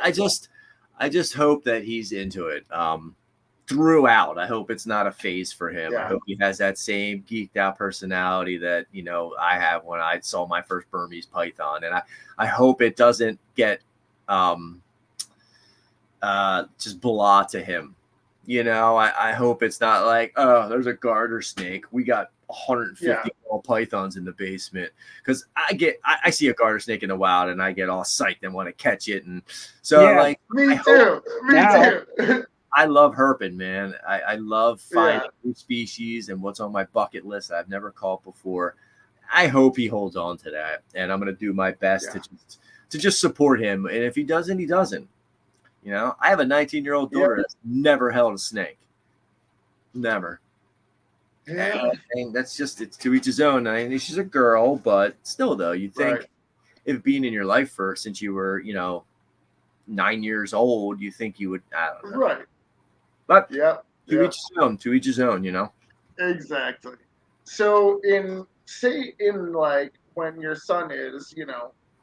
I just hope that he's into it. Throughout, I hope it's not a phase for him. Yeah. I hope he has that same geeked out personality that I have when I saw my first Burmese python, and I hope it doesn't get just blah to him. I hope it's not like, oh, there's a garter snake. We got 150 ball pythons in the basement, because I see a garter snake in the wild and I get all psyched and want to catch it, and so me too. I love herping, man. I love finding new species and what's on my bucket list that I've never caught before. I hope he holds on to that, and I'm going to do my best to just support him. And if he doesn't, he doesn't. I have a 19-year-old daughter that's never held a snake. Never. Yeah. And that's just, it's to each his own. I mean, she's a girl, but still, though, you think if being in your life since you were, 9 years old, you think you would, I don't know. Right. But to each his own, Exactly. So when your son is,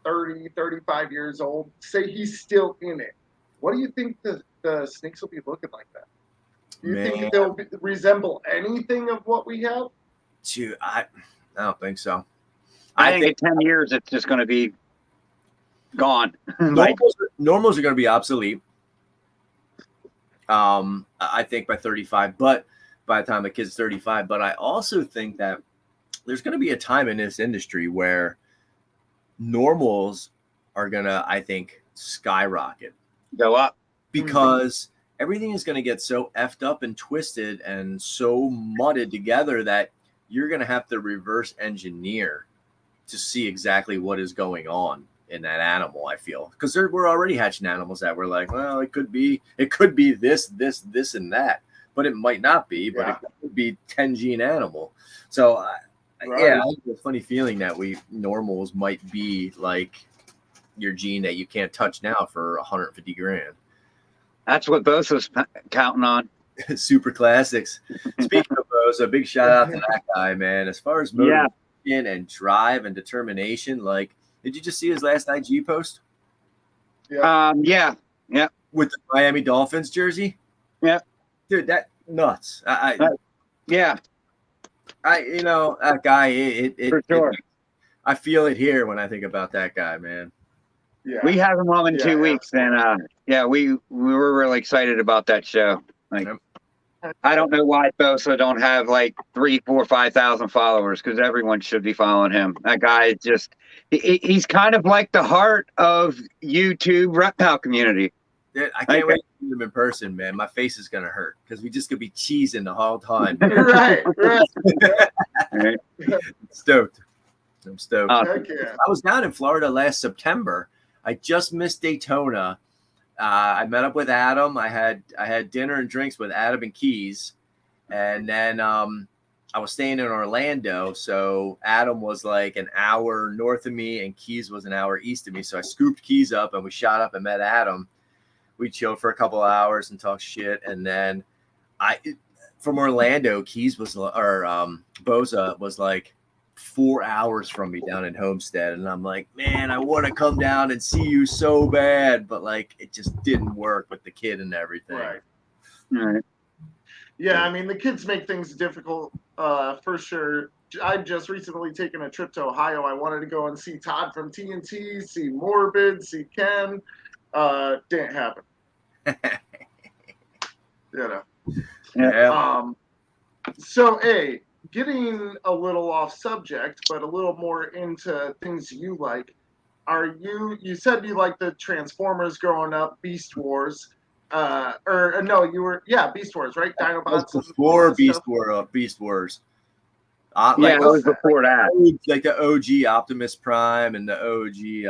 30, 35 years old, say he's still in it, what do you think the snakes will be looking like then? Do you think they'll resemble anything of what we have? I don't think so. I think in 10 years, it's just going to be gone. Normals are going to be obsolete. I think by 35, but by the time the kid's 35. But I also think that there's going to be a time in this industry where normals are going to, I think, skyrocket. Go up. Because everything is going to get so effed up and twisted and so mudded together that you're going to have to reverse engineer to see exactly what is going on in that animal. I feel because we're already hatching animals that we're like, well, it could be this, and that, but it might not be. But it could be 10 gene animal. So yeah, I have a funny feeling that normals might be like your gene that you can't touch now for 150 grand. That's what Bosa's counting on. Super classics. Speaking of Bosa, big shout out to that guy, man. As far as motivation and drive and determination, like, did you just see his last IG post? Yeah. Yeah. With the Miami Dolphins jersey? Yeah. Dude, that nuts. Yeah. That guy, for sure. I feel it here when I think about that guy, man. Yeah. We have him on in 2 weeks, and we were really excited about that show. Like, I don't know why Bosa don't have like 3,000, 4,000, 5,000 followers, because everyone should be following him. That guy is just he's kind of like the heart of YouTube reptile community. Dude, I can't wait to see him in person, man. My face is gonna hurt because we just gonna be cheesing the whole time. right. Stoked. I'm stoked. Heck yeah. I was down in Florida last September. I just missed Daytona. I met up with Adam. I had dinner and drinks with Adam and Keys, and then I was staying in Orlando. So Adam was like an hour north of me, and Keys was an hour east of me. So I scooped Keys up, and we shot up and met Adam. We chilled for a couple of hours and talked shit, and then from Orlando, Keys was Bosa was like 4 hours from me down in Homestead, and I'm like, man, I want to come down and see you so bad, but like it just didn't work with the kid and everything. Right. Yeah, I mean the kids make things difficult for sure. I've just recently taken a trip to Ohio. I wanted to go and see Todd from TNT, see Morbid, see Ken. Didn't happen. So getting a little off subject, but a little more into things you like. You said you like the Transformers growing up, Beast Wars. Beast Wars, right? Dinobots before Beast Wars. It was before that. Like the OG Optimus Prime and the OG.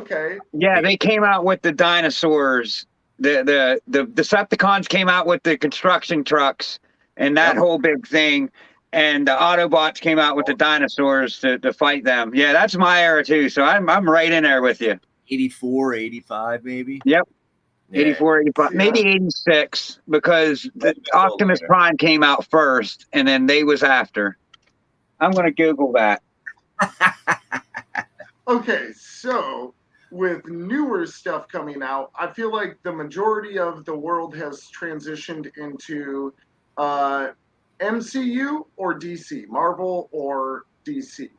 Okay. Yeah, they came out with the dinosaurs. The Decepticons came out with the construction trucks and that whole big thing. And the Autobots came out with the dinosaurs to fight them. Yeah, that's my era too. So I'm right in there with you. 84, 85 maybe. Yep. Yeah. 84, 85, maybe 86, because the Optimus Prime came out first and then they was after. I'm going to Google that. Okay, so with newer stuff coming out, I feel like the majority of the world has transitioned into MCU or DC, Marvel or DC.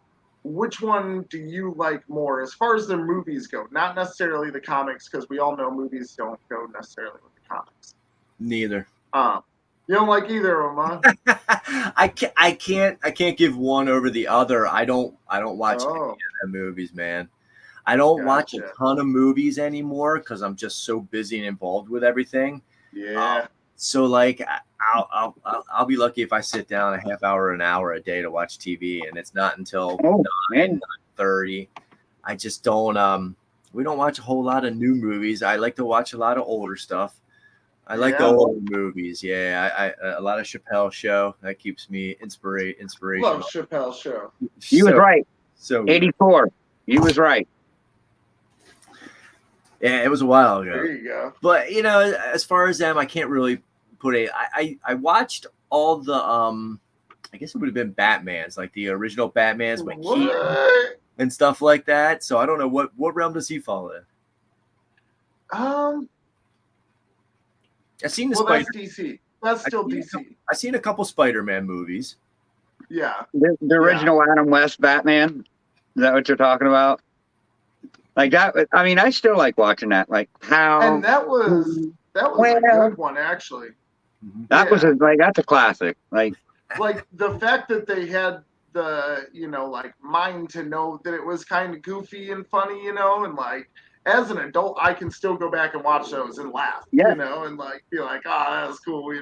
Which one do you like more as far as the movies go? Not necessarily the comics, because we all know movies don't go necessarily with the comics. Neither. You don't like either of them, huh? I can't give one over the other. I don't watch any of the movies, man. I don't watch a ton of movies anymore because I'm just so busy and involved with everything. Yeah. So like I'll be lucky if I sit down a half hour, an hour a day to watch TV, and it's not until 9:30. I just don't. We don't watch a whole lot of new movies. I like to watch a lot of older stuff. I like the old movies. Yeah, a lot of Chappelle Show that keeps me inspiration. Love Chappelle Show. You was right. So 84. You was right. Yeah, it was a while ago. There you go. But as far as them, I can't really put I watched all the I guess it would have been Batmans, like the original Batmans with Keaton and stuff like that. So I don't know what realm does he fall in. I've seen the Spider. That's DC. That's still DC. I've seen a couple Spider-Man movies. Yeah. The original Adam West Batman. Is that what you're talking about? Like that. I mean, I still like watching that. Like how. And that was a good one, actually. That was that's a classic. Like the fact that they had the like mind to know that it was kind of goofy and funny, and like as an adult I can still go back and watch those and laugh, and like be like, that was cool,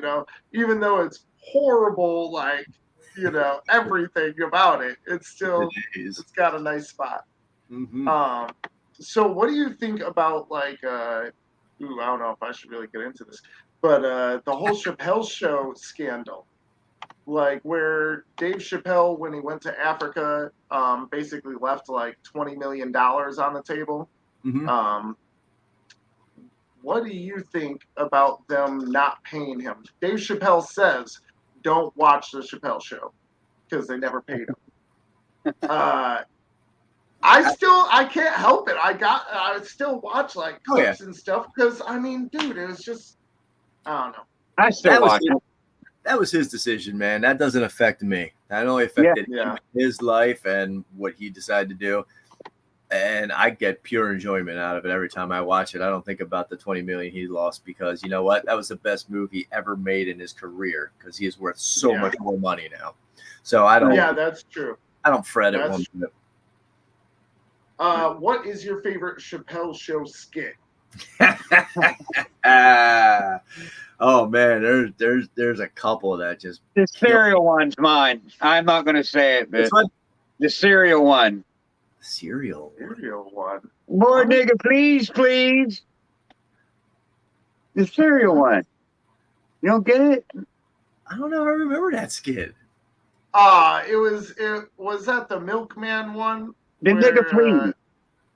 even though it's horrible, like everything about it, it's got a nice spot. So what do you think about like I don't know if I should really get into this, but the whole Chappelle Show scandal, like where Dave Chappelle, when he went to Africa, basically left like $20 million on the table. What do you think about them not paying him? Dave Chappelle says, don't watch the Chappelle Show because they never paid him. I can't help it. I still watch like clips and stuff because I mean, dude, it was just, I don't know. I still watch it. That was his decision, man. That doesn't affect me. That only affected his life and what he decided to do. And I get pure enjoyment out of it every time I watch it. I don't think about the $20 million he lost because you know what? That was the best move he ever made in his career because he is worth so much more money now. So I don't. Yeah, that's true. I don't fret it one bit. What is your favorite Chappelle Show skit? Oh man, there's a couple that just. The cereal one's mine. I'm not gonna say it, but the cereal one. Cereal one. More nigga, please. The cereal one. You don't get it? I don't know. I remember that skit. It was that the Milkman one. The nigga, please.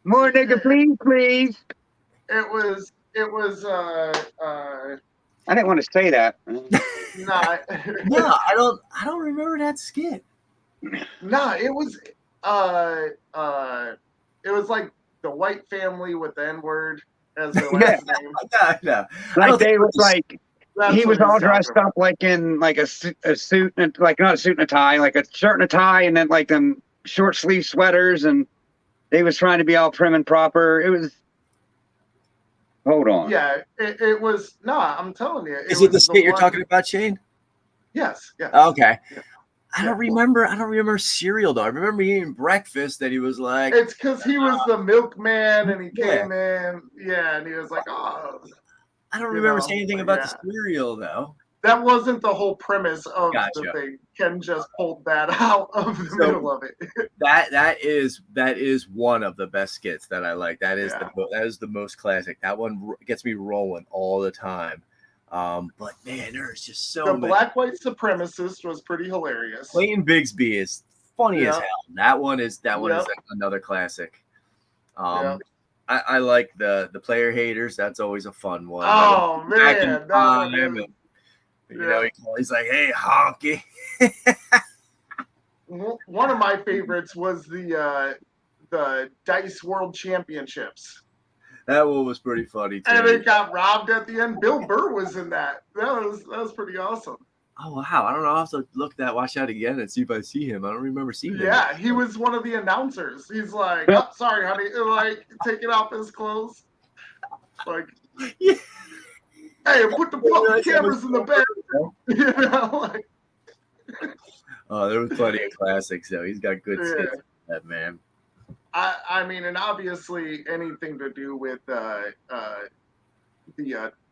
More nigga, please. It was. I didn't want to say that. Nah. No, I don't remember that skit. Nah, it was. It was like the white family with the N-word as their last name. No. Like they was like. He was all dressed up like in like a suit and like not a suit and a tie, like a shirt and a tie, and then like them short sleeve sweaters, and they was trying to be all prim and proper. It was. Hold on. Yeah, it was. Nah, I'm telling you. Is it the skit you're talking about, Shane? Yes. Okay. Yeah. I don't remember cereal though. I remember eating breakfast that he was like. It's because he was the milkman and he came in. Yeah, and he was like, oh. I don't remember saying anything about the cereal though. That wasn't the whole premise of the thing. Ken just pulled that out of the middle of it. that is one of the best skits that I like. That is the most classic. That one gets me rolling all the time. But man, there's just so many. Black white supremacist was pretty hilarious. Clayton Bigsby is funny as hell. That one is another classic. I like the player haters. That's always a fun one. Oh man, he's like, hey, honky. One of my favorites was the Dice World Championships. That one was pretty funny too. And it got robbed at the end. Bill Burr was in that. That was pretty awesome. Oh wow! I don't know. I'll have to watch that again and see if I see him. I don't remember seeing him. Yeah, he was one of the announcers. He's like, oh, sorry, honey, like taking off his clothes. Like, hey, put the cameras in the bed. There was plenty of classics though. He's got good skits. That man. I mean, and obviously anything to do with the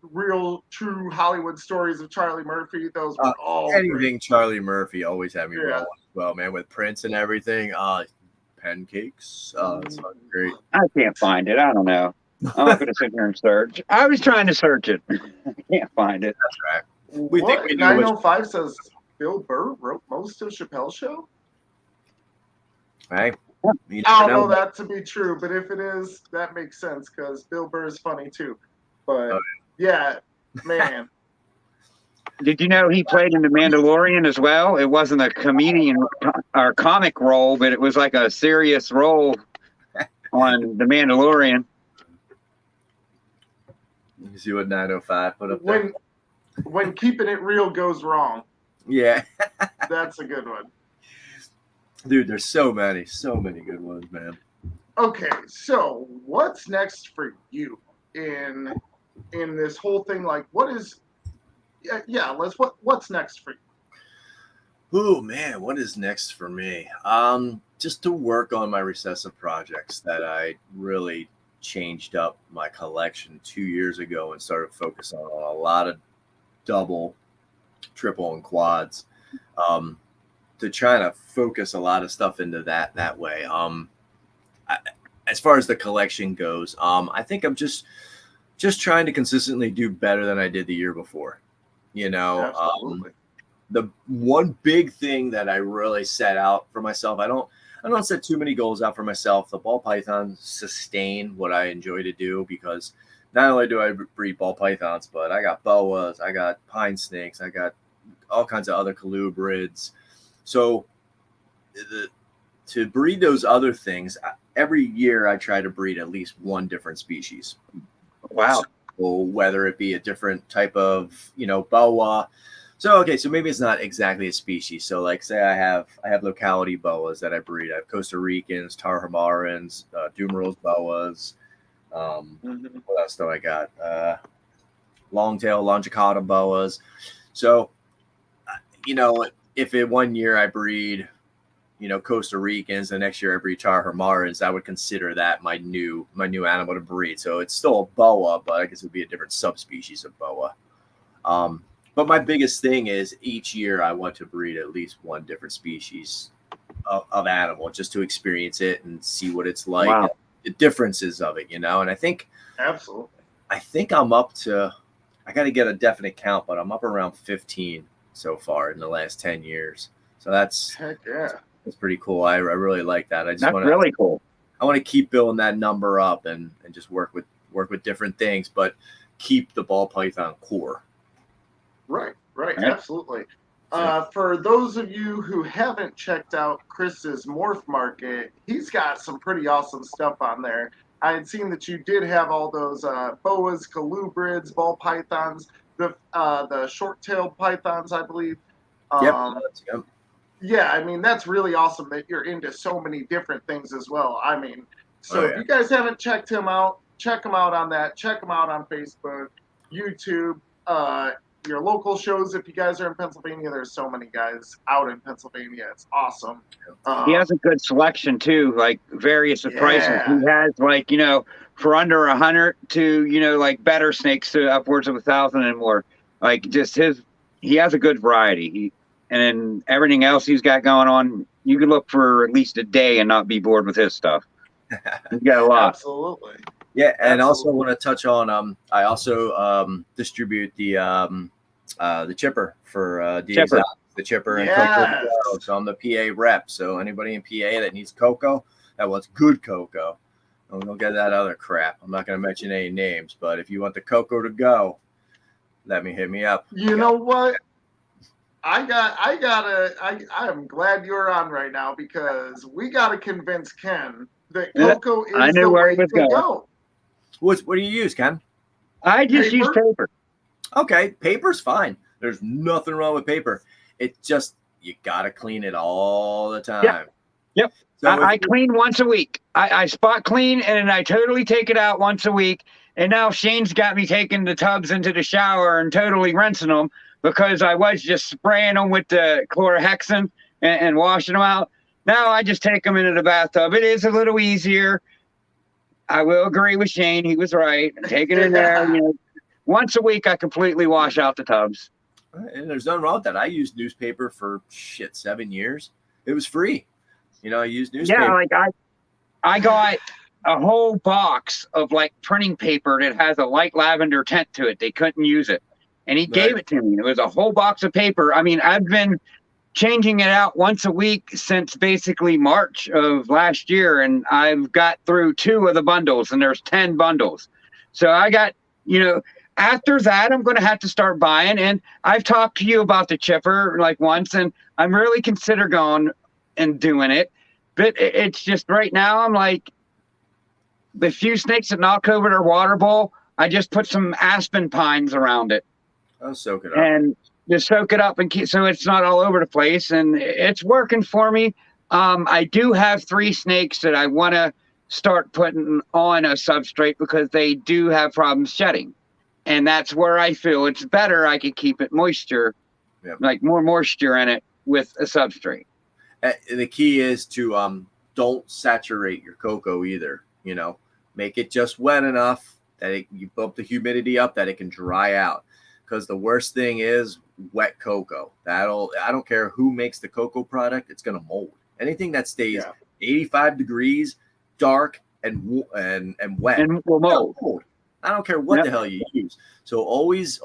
real, true Hollywood stories of Charlie Murphy. Those were all anything great. Charlie Murphy always had me rolling as well, man. With Prince and everything. Pancakes. It's great. I can't find it. I don't know. I'm not going to sit here and search. I was trying to search it. I can't find it. That's right. We think we know 905 says Bill Burr wrote most of Chappelle's Show. Right. I don't know that to be true, but if it is, that makes sense because Bill Burr is funny too. But yeah, man. Did you know he played in The Mandalorian as well? It wasn't a comedian or comic role, but it was like a serious role on The Mandalorian. You see what 905 put up there? When keeping it real goes wrong. Yeah. That's a good one. Dude, there's so many good ones, man. Okay, so what's next for you in this whole thing? Like, what is? Yeah. What's next for you? Oh man, what is next for me? Just to work on my recessive projects that I really changed up my collection 2 years ago and started focusing on a lot of double, triple, and quads. To try to focus a lot of stuff into that way. As far as the collection goes, I think I'm just trying to consistently do better than I did the year before. Absolutely. The one big thing that I really set out for myself, I don't set too many goals out for myself. The ball pythons sustain what I enjoy to do, because not only do I breed ball pythons, but I got boas, I got pine snakes, I got all kinds of other colubrids. So to breed those other things, every year I try to breed at least one different species. Wow. So whether it be a different type of, boa. So, okay, so maybe it's not exactly a species. So like say I have locality boas that I breed. I have Costa Ricans, Tarahmarans, Dumerils boas. What else do I got? Longtail, Longicauda boas. So, if in 1 year I breed, Costa Ricans, the next year I breed Tarahmarans, I would consider that my new animal to breed. So it's still a boa, but I guess it would be a different subspecies of boa. But my biggest thing is each year I want to breed at least one different species of animal, just to experience it and see what it's like, Wow. the differences of it, And I think Absolutely. I'm up to, I got to get a definite count, but I'm up around 15 so far in the last 10 years. So that's pretty cool. I really like that. That's really cool. I want to keep building that number up and just work with different things, but keep the ball python core. Right. Absolutely. For those of you who haven't checked out Chris's Morph Market, he's got some pretty awesome stuff on there. I had seen that you did have all those boas, colubrids, ball pythons, the short-tailed pythons, I believe. Yep. Yeah, I mean, that's really awesome that you're into so many different things as well. I mean, if you guys haven't checked him out, check him out on that. Check him out on Facebook, YouTube, your local shows. If you guys are in Pennsylvania, there's so many guys out in Pennsylvania. It's awesome. He has a good selection too, like various prices. He has for under 100 to like better snakes to upwards of 1,000 and more. Like he has a good variety. And then everything else he's got going on, you could look for at least a day and not be bored with his stuff. He's got a lot. Absolutely. Yeah, and also want to touch on. I also distribute the chipper for DA's the chipper and cocoa. So I'm the PA rep. So anybody in PA that needs cocoa, that wants good cocoa, don't get that other crap. I'm not going to mention any names, but if you want the cocoa to go, hit me up. You know what? I am glad you're on right now, because we got to convince Ken that cocoa is the way to go. What do you use, Ken? I just use paper. Okay, paper's fine. There's nothing wrong with paper. It just, you got to clean it all the time. Yep. So I clean once a week. I spot clean, and then I totally take it out once a week. And now Shane's got me taking the tubs into the shower and totally rinsing them, because I was just spraying them with the chlorhexin and washing them out. Now I just take them into the bathtub. It is a little easier. I will agree with Shane. He was right. Take it in there. Once a week, I completely wash out the tubs. And there's nothing wrong with that. I used newspaper for 7 years. It was free. I used newspaper. Yeah, like I got a whole box of printing paper that has a light lavender tint to it. They couldn't use it. And he gave it to me. It was a whole box of paper. I mean, I've been changing it out once a week since basically March of last year. And I've got through 2 of the bundles, and there's 10 bundles. So I got, after that, I'm going to have to start buying. And I've talked to you about the chipper once, and I'm really consider going and doing it. But it's just right now, I'm the few snakes that knock over their water bowl, I just put some aspen pines around it. I'll soak it up. And just soak it up and keep, so it's not all over the place. And it's working for me. I do have 3 snakes that I want to start putting on a substrate because they do have problems shedding. And that's where I feel it's better. I could keep it moisture, like more moisture in it with a substrate. The key is to don't saturate your cocoa either. You know, make it just wet enough that you bump the humidity up that it can dry out. Because the worst thing is wet cocoa. I don't care who makes the cocoa product, it's gonna mold. Anything that stays 85 degrees, dark and wet, and will mold. I don't care what the hell you use. So always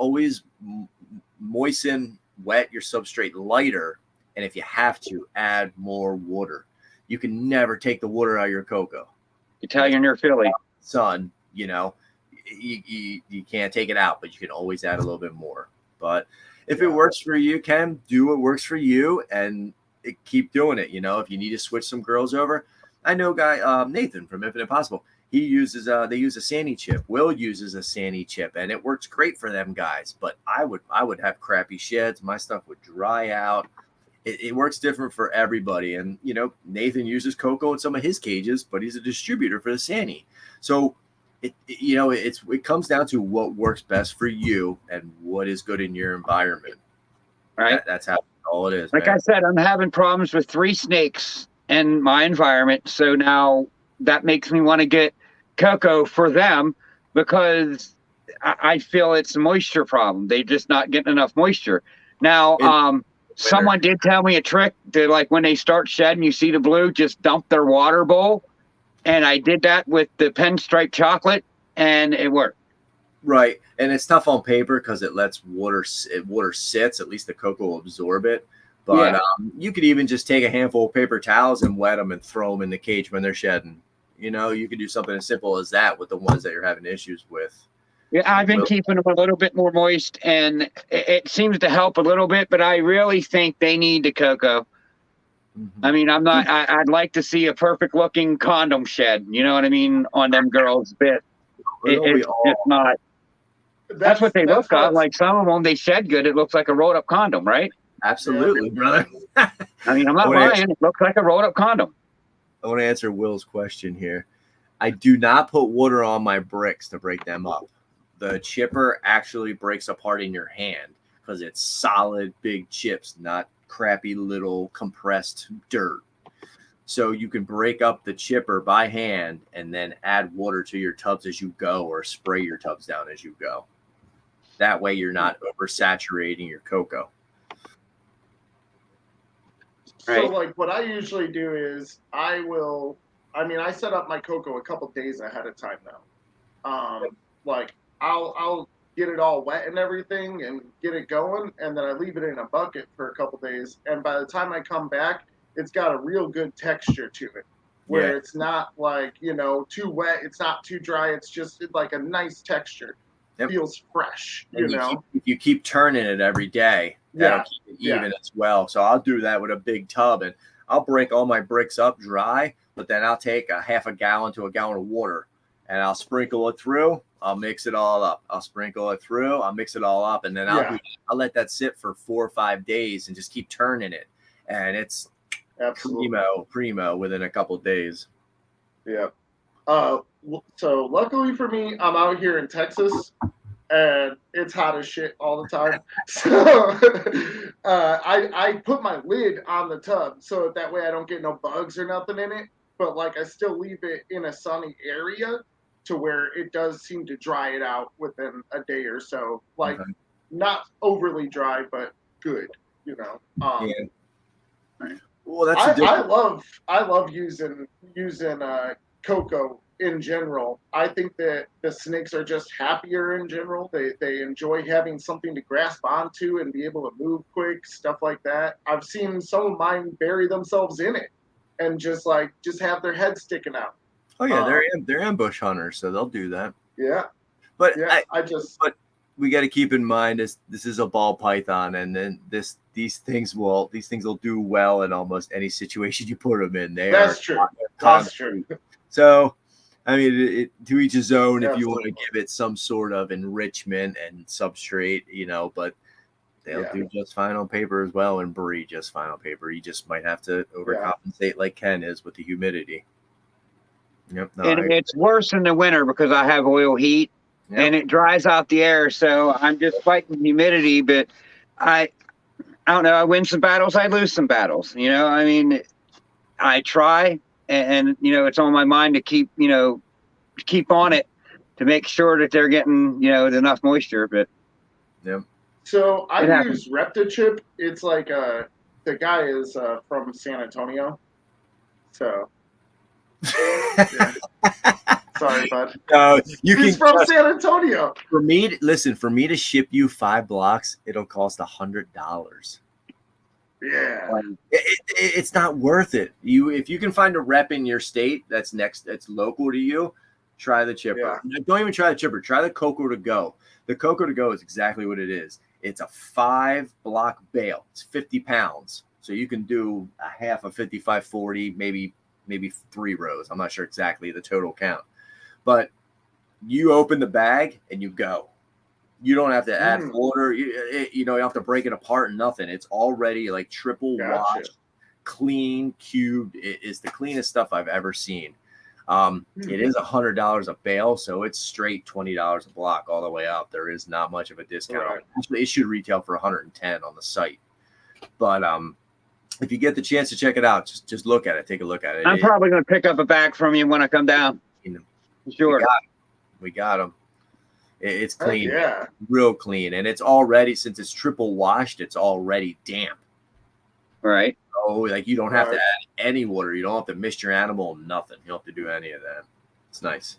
moisten, wet your substrate lighter, and if you have to, add more water. You can never take the water out of your cocoa. Italian or Philly, son, you know, you can't take it out, but you can always add a little bit more. But if it works for you, Ken, do what works for you, and keep doing it. You know, if you need to switch some girls over, I know Nathan from Infinite Possible. He uses they use a Sani chip. Will uses a Sani chip, and it works great for them guys. But I would have crappy sheds. My stuff would dry out. It works different for everybody. And you know, Nathan uses cocoa in some of his cages, but he's a distributor for the Sani. So it comes down to what works best for you and what is good in your environment. Right. That's how all it is. Like I said, I'm having problems with 3 snakes in my environment. So now that makes me want to get cocoa for them because I feel it's a moisture problem. They're just not getting enough moisture. Now, someone did tell me a trick to, like, when they start shedding, you see the blue, just dump their water bowl. And I did that with the pinstripe chocolate, and it worked. Right. And it's tough on paper because it lets water sits. At least the cocoa will absorb it. But you could even just take a handful of paper towels and wet them and throw them in the cage when they're shedding. You know, you could do something as simple as that with the ones that you're having issues with. Yeah, I've been keeping them a little bit more moist, and it seems to help a little bit, but I really think they need the cocoa. Mm-hmm. I mean, I'd like to see a perfect looking condom shed, you know what I mean, on them girls' bit. It's not. That's what they look like. Some of them, they shed good. It looks like a rolled up condom, right? Absolutely, brother. I mean, I'm not lying. It looks like a rolled up condom. I want to answer Will's question here. I do not put water on my bricks to break them up. The chipper actually breaks apart in your hand because it's solid, big chips, not crappy little compressed dirt. So you can break up the chipper by hand and then add water to your tubs as you go, or spray your tubs down as you go. That way you're not oversaturating your cocoa. So like what I usually do is I set up my cocoa a couple days ahead of time now. Like I'll get it all wet and everything and get it going, and then I leave it in a bucket for a couple days, and by the time I come back, it's got a real good texture to it, where it's not like, you know, too wet, it's not too dry, it's just like a nice texture. Feels fresh, you know. If you keep turning it every day, that'll keep it even as well. So I'll do that with a big tub, and I'll break all my bricks up dry, but then I'll take a half a gallon to a gallon of water, and I'll sprinkle it through. I'll mix it all up. I'll sprinkle it through. I'll mix it all up, and then I'll let that sit for 4 or 5 days and just keep turning it, and it's primo within a couple of days. Yeah. So luckily for me, I'm out here in Texas, and it's hot as shit all the time. So I put my lid on the tub so that way I don't get no bugs or nothing in it. But like I still leave it in a sunny area to where it does seem to dry it out within a day or so. Like not overly dry, but good, you know. Well, that's I love using cocoa in general. I think that the snakes are just happier in general. They enjoy having something to grasp onto and be able to move quick, stuff like that. I've seen some of mine bury themselves in it and just have their head sticking out. Oh yeah, they're ambush hunters, so they'll do that. Yeah, but but we got to keep in mind this is a ball python, and then these things will do well in almost any situation you put them in. That's true. So, I mean, to each his own. If you want to give it some sort of enrichment and substrate, you know, but they'll do just fine on paper as well, and breed just fine on paper. You just might have to overcompensate like Ken is with the humidity. Yep. No, And it's worse in the winter because I have oil heat and it dries out the air. So I'm just fighting humidity, but I don't know. I win some battles. I lose some battles. I mean, I try and it's on my mind to keep on it to make sure that they're getting, enough moisture, but So I happens. use Reptichip. It's like the guy is from San Antonio. So yeah. Sorry, bud. He's from San Antonio. For me to ship you 5 blocks, it'll cost $100. Yeah. It's not worth it. If you can find a rep in your state that's local to you, try the chipper. Yeah. Don't even try the chipper. Try the Coco to Go. The Coco to Go is exactly what it is. It's a 5 block bale. It's 50 pounds. So you can do a half of 55-40, maybe 3 rows. I'm not sure exactly the total count. But you open the bag and you go. You don't have to add water. You don't have to break it apart and nothing. It's already like triple washed, clean, cubed. It is the cleanest stuff I've ever seen. It is $100 a bale, so it's straight $20 a block all the way up. There is not much of a discount. Right. Actually, it should retail for $110 on the site. But if you get the chance to check it out, just look at it. Take a look at it. I'm probably going to pick up a bag from you when I come down. Sure. We got them. It's clean. Yeah. Real clean. And it's already, since it's triple washed, it's already damp. Right. Oh, like you don't have to add any water. You don't have to mist your animal, nothing. You don't have to do any of that. It's nice.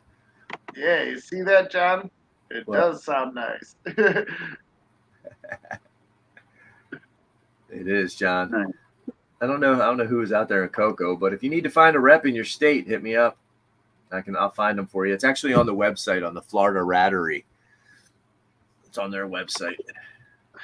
Yeah, you see that, John? It does sound nice. It is, John. Nice. I don't know who is out there in Coco, but if you need to find a rep in your state, hit me up. I'll find them for you. It's actually on the website, on the Florida Rattery. It's on their website.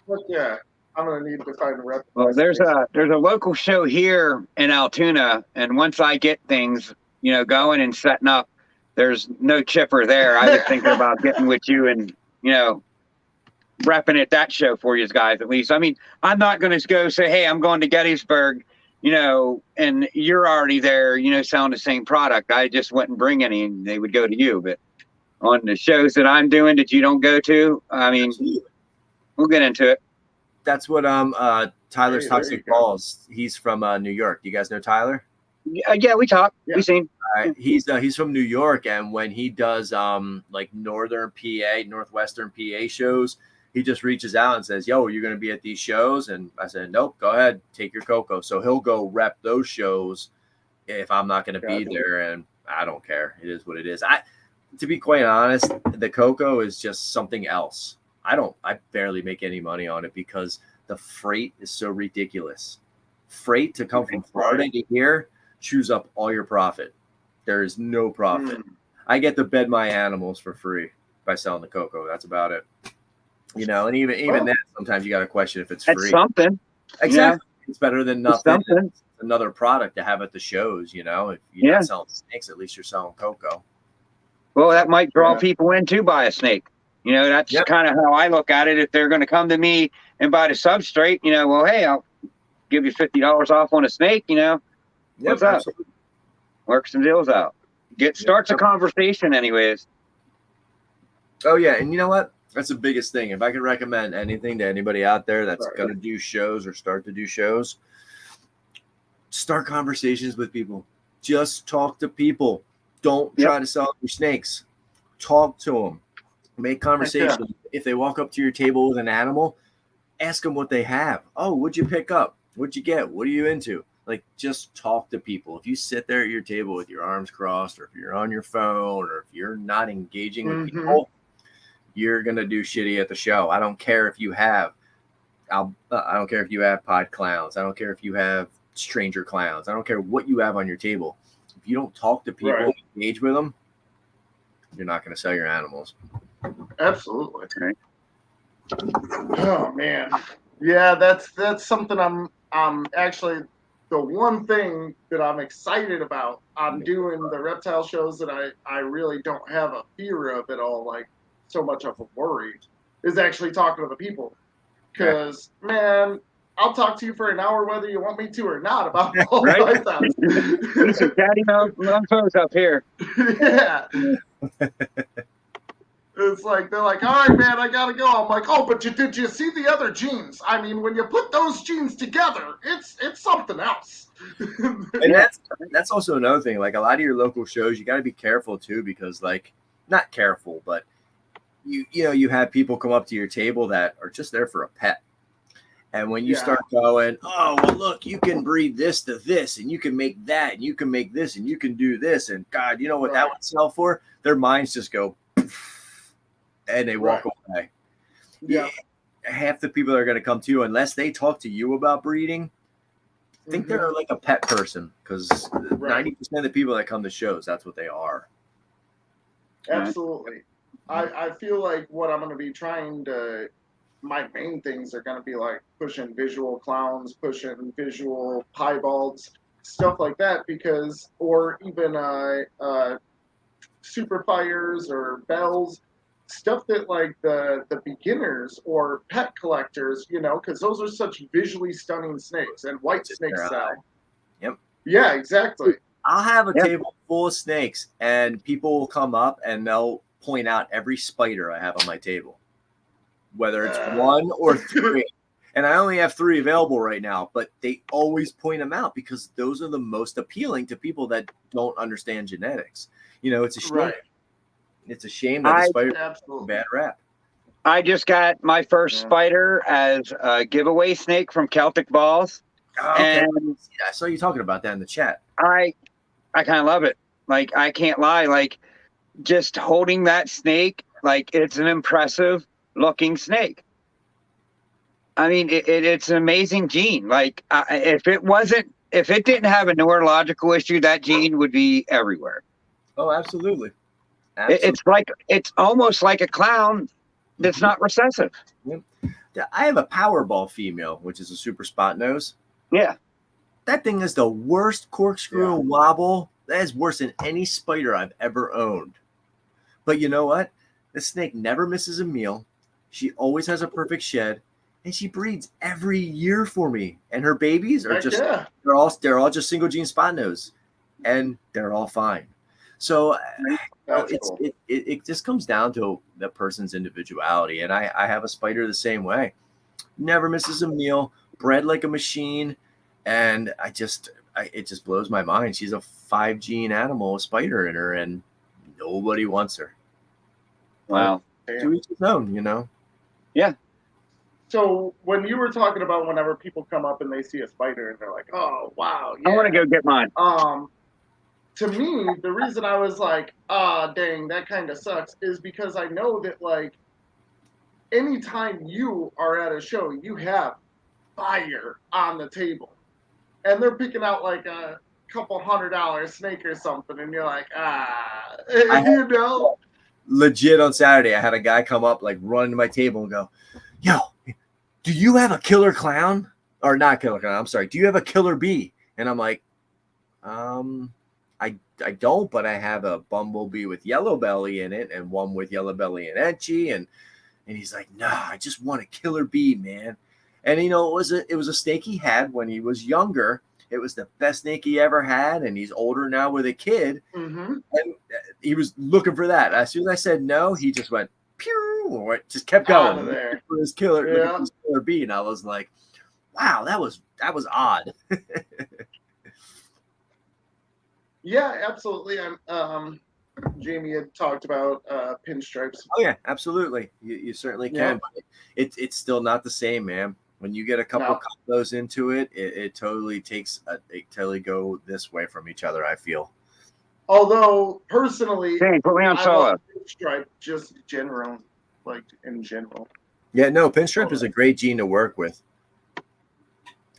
Look, yeah. I'm gonna need to find a rep. Well, there's a local show here in Altoona, and once I get things, going and setting up, there's no chipper there. I was thinking about getting with you and repping at that show for you guys at least. I mean, I'm not going to go say, hey, I'm going to Gettysburg, and you're already there, selling the same product. I just wouldn't bring any, and they would go to you. But on the shows that I'm doing that you don't go to, I mean, we'll get into it. That's what Tyler's Toxic Balls. He's from New York. Do you guys know Tyler? Yeah, we talk. Yeah. We seen. He's from New York, and when he does like northwestern PA shows, he just reaches out and says, "Yo, are you going to be at these shows?" And I said, "Nope, go ahead, take your Coco." So he'll go rep those shows if I'm not going to be there, and I don't care. It is what it is. To be quite honest, the Coco is just something else. I barely make any money on it because the freight is so ridiculous. Freight to come from Florida to here chews up all your profit. There is no profit. I get to bed my animals for free by selling the Coco. That's about it. And even then, sometimes you got to question if it's free. That's something. Exactly. It's better than nothing. It's another product to have at the shows. If you're not selling snakes, at least you're selling Coco. Well, that might draw people in to buy a snake. That's kind of how I look at it. If they're going to come to me and buy the substrate, well, hey, I'll give you $50 off on a snake, what's up? Absolutely. Work some deals out. Starts a conversation anyways. Oh, yeah. And you know what? That's the biggest thing. If I could recommend anything to anybody out there that's going to do shows or start to do shows, start conversations with people. Just talk to people. Don't try to sell your snakes. Talk to them. Make conversation. If they walk up to your table with an animal, ask them what they have. Oh, what'd you pick up? What'd you get? What are you into? Like, just talk to people. If you sit there at your table with your arms crossed, or if you're on your phone, or if you're not engaging with people, you're gonna do shitty at the show. I don't care if you have, I don't care if you have pod clowns. I don't care if you have stranger clowns. I don't care what you have on your table. If you don't talk to people, engage with them, you're not gonna sell your animals. Absolutely. Okay. Oh man, yeah, that's something I'm actually the one thing that I'm excited about on doing the reptile shows that I really don't have a fear of at all, like so much of a worry, is actually talking to the people. Because man, I'll talk to you for an hour whether you want me to or not about ball Right? pythons. He's some daddy mofos up here. Yeah. It's like, they're like, all right, man, I gotta go. I'm like, oh, but did you see the other genes? I mean, when you put those genes together, it's something else. And that's also another thing. Like a lot of your local shows, you got to be careful too, because like, not careful, but you have people come up to your table that are just there for a pet. And when you start going, oh, well, look, you can breed this to this, and you can make that, and you can make this, and you can do this, and God, you know what that would sell for? Their minds just go, and they walk away. Yeah. Half the people that are going to come to you, unless they talk to you about breeding, think they're like a pet person, because 90% of the people that come to shows, that's what they are. Absolutely. I feel like what I'm going to be trying to, my main things are going to be like pushing visual clowns, pushing visual piebalds, stuff like that, because, or even super fires or bells, stuff that like the beginners or pet collectors, because those are such visually stunning snakes, and white snakes sell. Yep. Yeah, exactly. I'll have a table full of snakes, and people will come up and they'll point out every spider I have on my table, whether it's 1 or 3. And I only have 3 available right now, but they always point them out because those are the most appealing to people that don't understand genetics. It's a shame. Right. It's a shame that the spider has a bad rap. I just got my first spider as a giveaway snake from Celtic Balls. Oh, okay. And I saw you talking about that in the chat. I kind of love it. Like, I can't lie. Like, just holding that snake, like, it's an impressive looking snake. I mean, it's an amazing gene. Like, if it didn't have a neurological issue, that gene would be everywhere. Oh, absolutely. It's almost like a clown that's not recessive. Yep. I have a Powerball female, which is a super spot nose. Yeah. That thing is the worst corkscrew wobble. That is worse than any spider I've ever owned. But you know what? This snake never misses a meal. She always has a perfect shed, and she breeds every year for me. And her babies are they're all just single gene spot nose, and they're all fine. So it just comes down to the person's individuality. And I have a spider the same way. Never misses a meal, bred like a machine. And it just blows my mind. She's a 5 gene animal, a spider in her, and nobody wants her. Wow. To each his own, Yeah. So when you were talking about whenever people come up and they see a spider and they're like, oh, wow. Yeah. I want to go get mine. To me, the reason I was like, dang, that kind of sucks, is because I know that, like, anytime you are at a show, you have fire on the table. And they're picking out, like, a couple $100 snake or something, and you're like, Legit on Saturday, I had a guy come up, like, run to my table and go, yo, do you have a killer clown? Or not killer clown, I'm sorry. Do you have a killer bee? And I'm like, I don't, but I have a bumblebee with yellow belly in it and one with yellow belly and etchy. And he's like, nah, I just want a killer bee, man. And, it was a snake he had when he was younger. It was the best snake he ever had. And he's older now with a kid. Mm-hmm. And he was looking for that. As soon as I said no, he just went, pew, or just kept going for his killer bee. And I was like, wow, that was odd. Yeah, absolutely. Jamie had talked about pinstripes. Oh yeah, absolutely. You certainly can. But it's still not the same, man. When you get a couple of combos into it, it totally totally go this way from each other, I feel. Although personally, put me on solo. Pinstripe just in general. Yeah, no, pinstripe is a great gene to work with.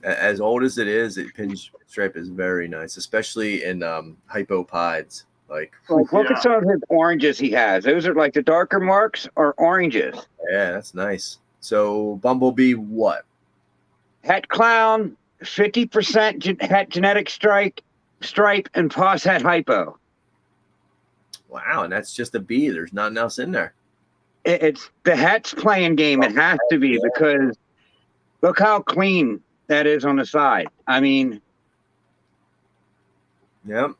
As old as it is, pinstripe is very nice, especially in hypopods. Look at some of his oranges he has. Those are like the darker marks are oranges. Yeah, that's nice. So bumblebee, what? Het clown, 50% het genetic stripe, and pos het hypo. Wow, and that's just a bee. There's nothing else in there. It's the het's playing game. It has to be because look how clean that is on the side. I mean, Yep.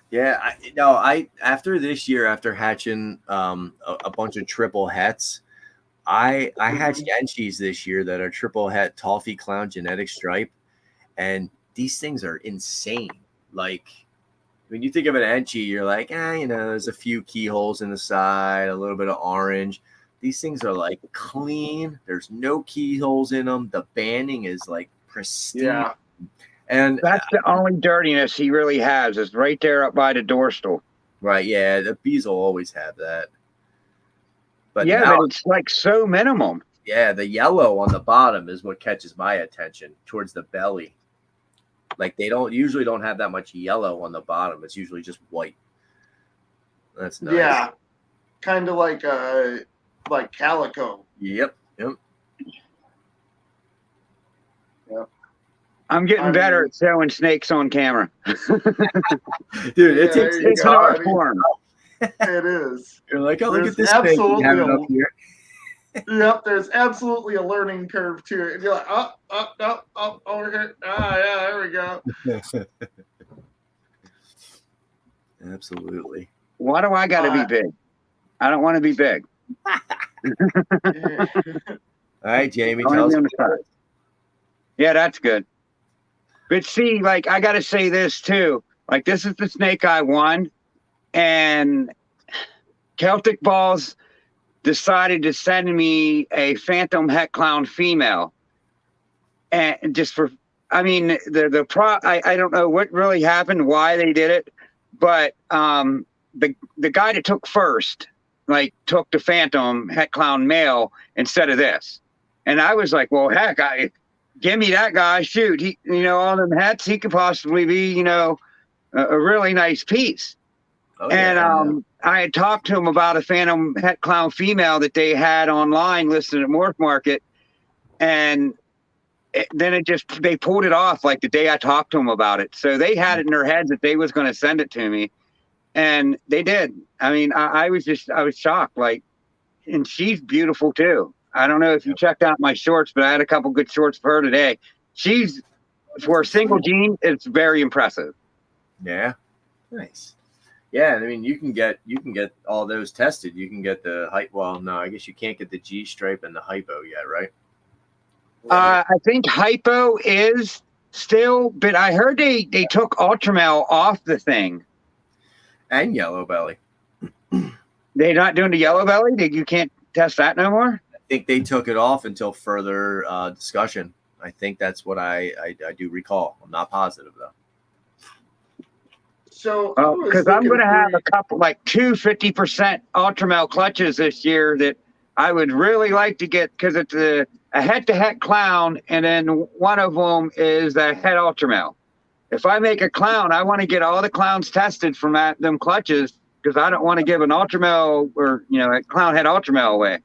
Yeah, I after this year, after hatching a bunch of triple hets, I hatched Yenchis this year that are triple het toffee clown genetic stripe, and these things are insane. Like when you think of an Enchi, you're like, there's a few keyholes in the side, a little bit of orange. These things are like clean. There's no keyholes in them. The banding is like pristine. Yeah. And that's the only dirtiness he really has is right there up by the door stool. Right, yeah, the bees will always have that. But yeah, now, but it's like so minimum. Yeah, the yellow on the bottom is what catches my attention towards the belly. Like they usually don't have that much yellow on the bottom. It's usually just white. That's nice. Yeah, kind of like calico. Yep. I'm getting better at showing snakes on camera. Dude, Yeah, it's an art form. It is. You're like, oh, look There's at this snake. You have it absolutely up here. Yep, there's absolutely a learning curve to it. And you're like, up, over here. Yeah, there we go. Absolutely. Why do I got to be big? I don't want to be big. Yeah. All right, Jamie, tell us. Yeah, that's good. But see, like, I got to say this too. Like, this is the snake I won, and Celtic Balls decided to send me a Phantom Het Clown female, and just for, I mean, I don't know what really happened, why they did it, but the guy that took first, like, took the Phantom Het Clown male instead of this, and I was like, well, heck, give me that guy. Shoot, he, all them hats, he could possibly be, a really nice piece. Oh, and yeah. I had talked to him about a Phantom Het Clown female that they had online listed at Morph Market, and then they pulled it off like the day I talked to them about it. So they had it in their heads that they was going to send it to me, and they did. I mean, I was shocked. Like, and she's beautiful too. I don't know if you checked out my shorts, but I had a couple good shorts for her today. She's, for a single gene, it's very impressive. Yeah, nice. Yeah, I mean, you can get all those tested. You can get the height. Well, no, I guess you can't get the G stripe and the hypo yet, right? I think hypo is still, but I heard they took Ultramel off the thing. And yellow belly. They're not doing the yellow belly? You can't test that no more? I think they took it off until further discussion. I think that's what I do recall. I'm not positive though. So, because I'm going to have a couple, like 50% Ultramel clutches this year that I would really like to get, because it's a head-to-head clown, and then one of them is a head Ultramel. If I make a clown, I want to get all the clowns tested from them clutches, because I don't want to give an Ultramel or a clown head Ultramel away.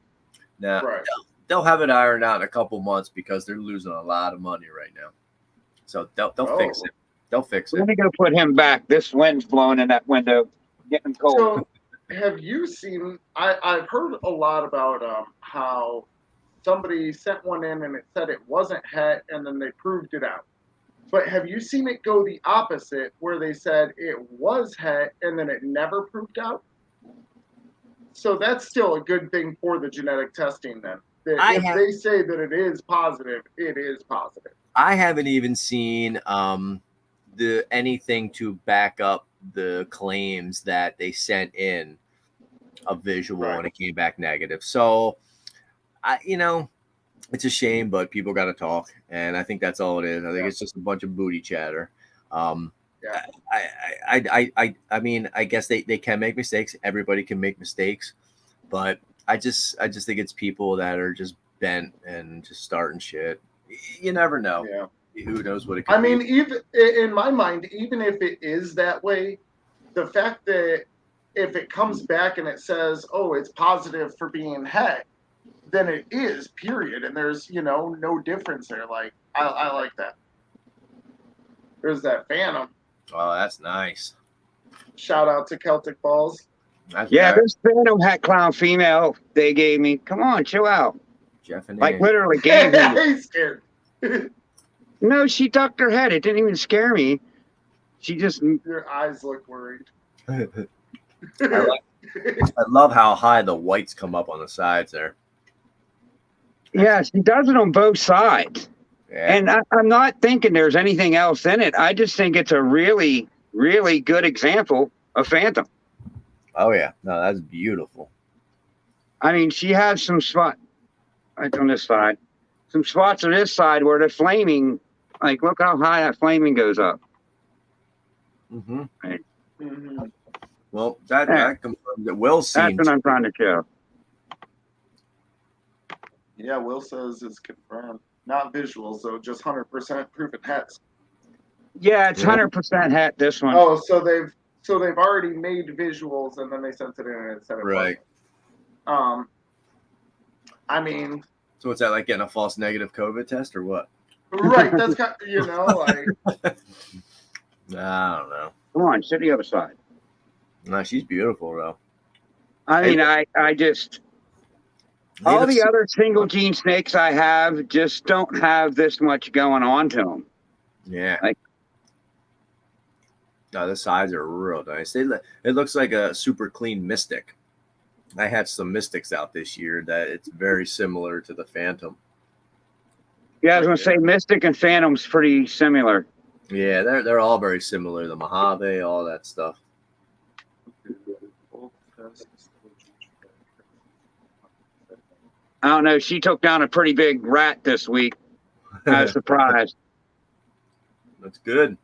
No, right. They'll have it ironed out in a couple months because they're losing a lot of money right now. So they'll fix it. They'll fix it. Let me go put him back. This wind's blowing in that window, getting cold. So, have you seen? I've heard a lot about how somebody sent one in and it said it wasn't het, and then they proved it out. But have you seen it go the opposite, where they said it was het and then it never proved out? So that's still a good thing for the genetic testing then. If they say that it is positive, it is positive. I haven't even seen anything to back up the claims that they sent in a visual and it came back negative. So it's a shame, but people got to talk, and I think that's all it is. I think it's just a bunch of booty chatter. I mean, I guess they can make mistakes. Everybody can make mistakes, but I just think it's people that are just bent and just starting shit. You never know. Yeah. Who knows what it could be. I mean, even in my mind, even if it is that way, the fact that if it comes back and it says, oh, it's positive for being het, then it is, period. And there's, no difference there. Like, I like that. There's that Phantom. Oh, that's nice. Shout out to Celtic Balls. This Phantom Het Clown female they gave me. Come on, chill out. Jeff and like literally gave me. He's scared. No, she ducked her head. It didn't even scare me. She just. Your eyes look worried. I love how high the whites come up on the sides there. Yeah, she does it on both sides. Yeah. And I'm not thinking there's anything else in it. I just think it's a really, really good example of Phantom. Oh yeah, no, that's beautiful. I mean, she has some spot right on this side, some spots on this side where the flaming, like, look how high that flaming goes up. Mm-hmm. Right. Mm-hmm. Well, that confirms that Will's seen. That's what I'm trying to show. Yeah, Will says it's confirmed. Not visuals though, just 100% proven hets. Yeah, it's 100% hat. This one. Oh, so they've already made visuals and then they sent it in and it said it Right. I mean. So what's that, like getting a false negative COVID test or what? Right. That's kind of, like. I don't know. Come on, sit the other side. No, she's beautiful though. I mean, I just. All the other single gene snakes I have just don't have this much going on to them. Yeah. Like, no, the sides are real nice. It looks like a super clean Mystic. I had some Mystics out this year that it's very similar to the Phantom. yeah, I was gonna say Mystic and Phantom's pretty similar. Yeah, they're all very similar. The Mojave, all that stuff. I don't know. She took down a pretty big rat this week. I was surprised. That's good.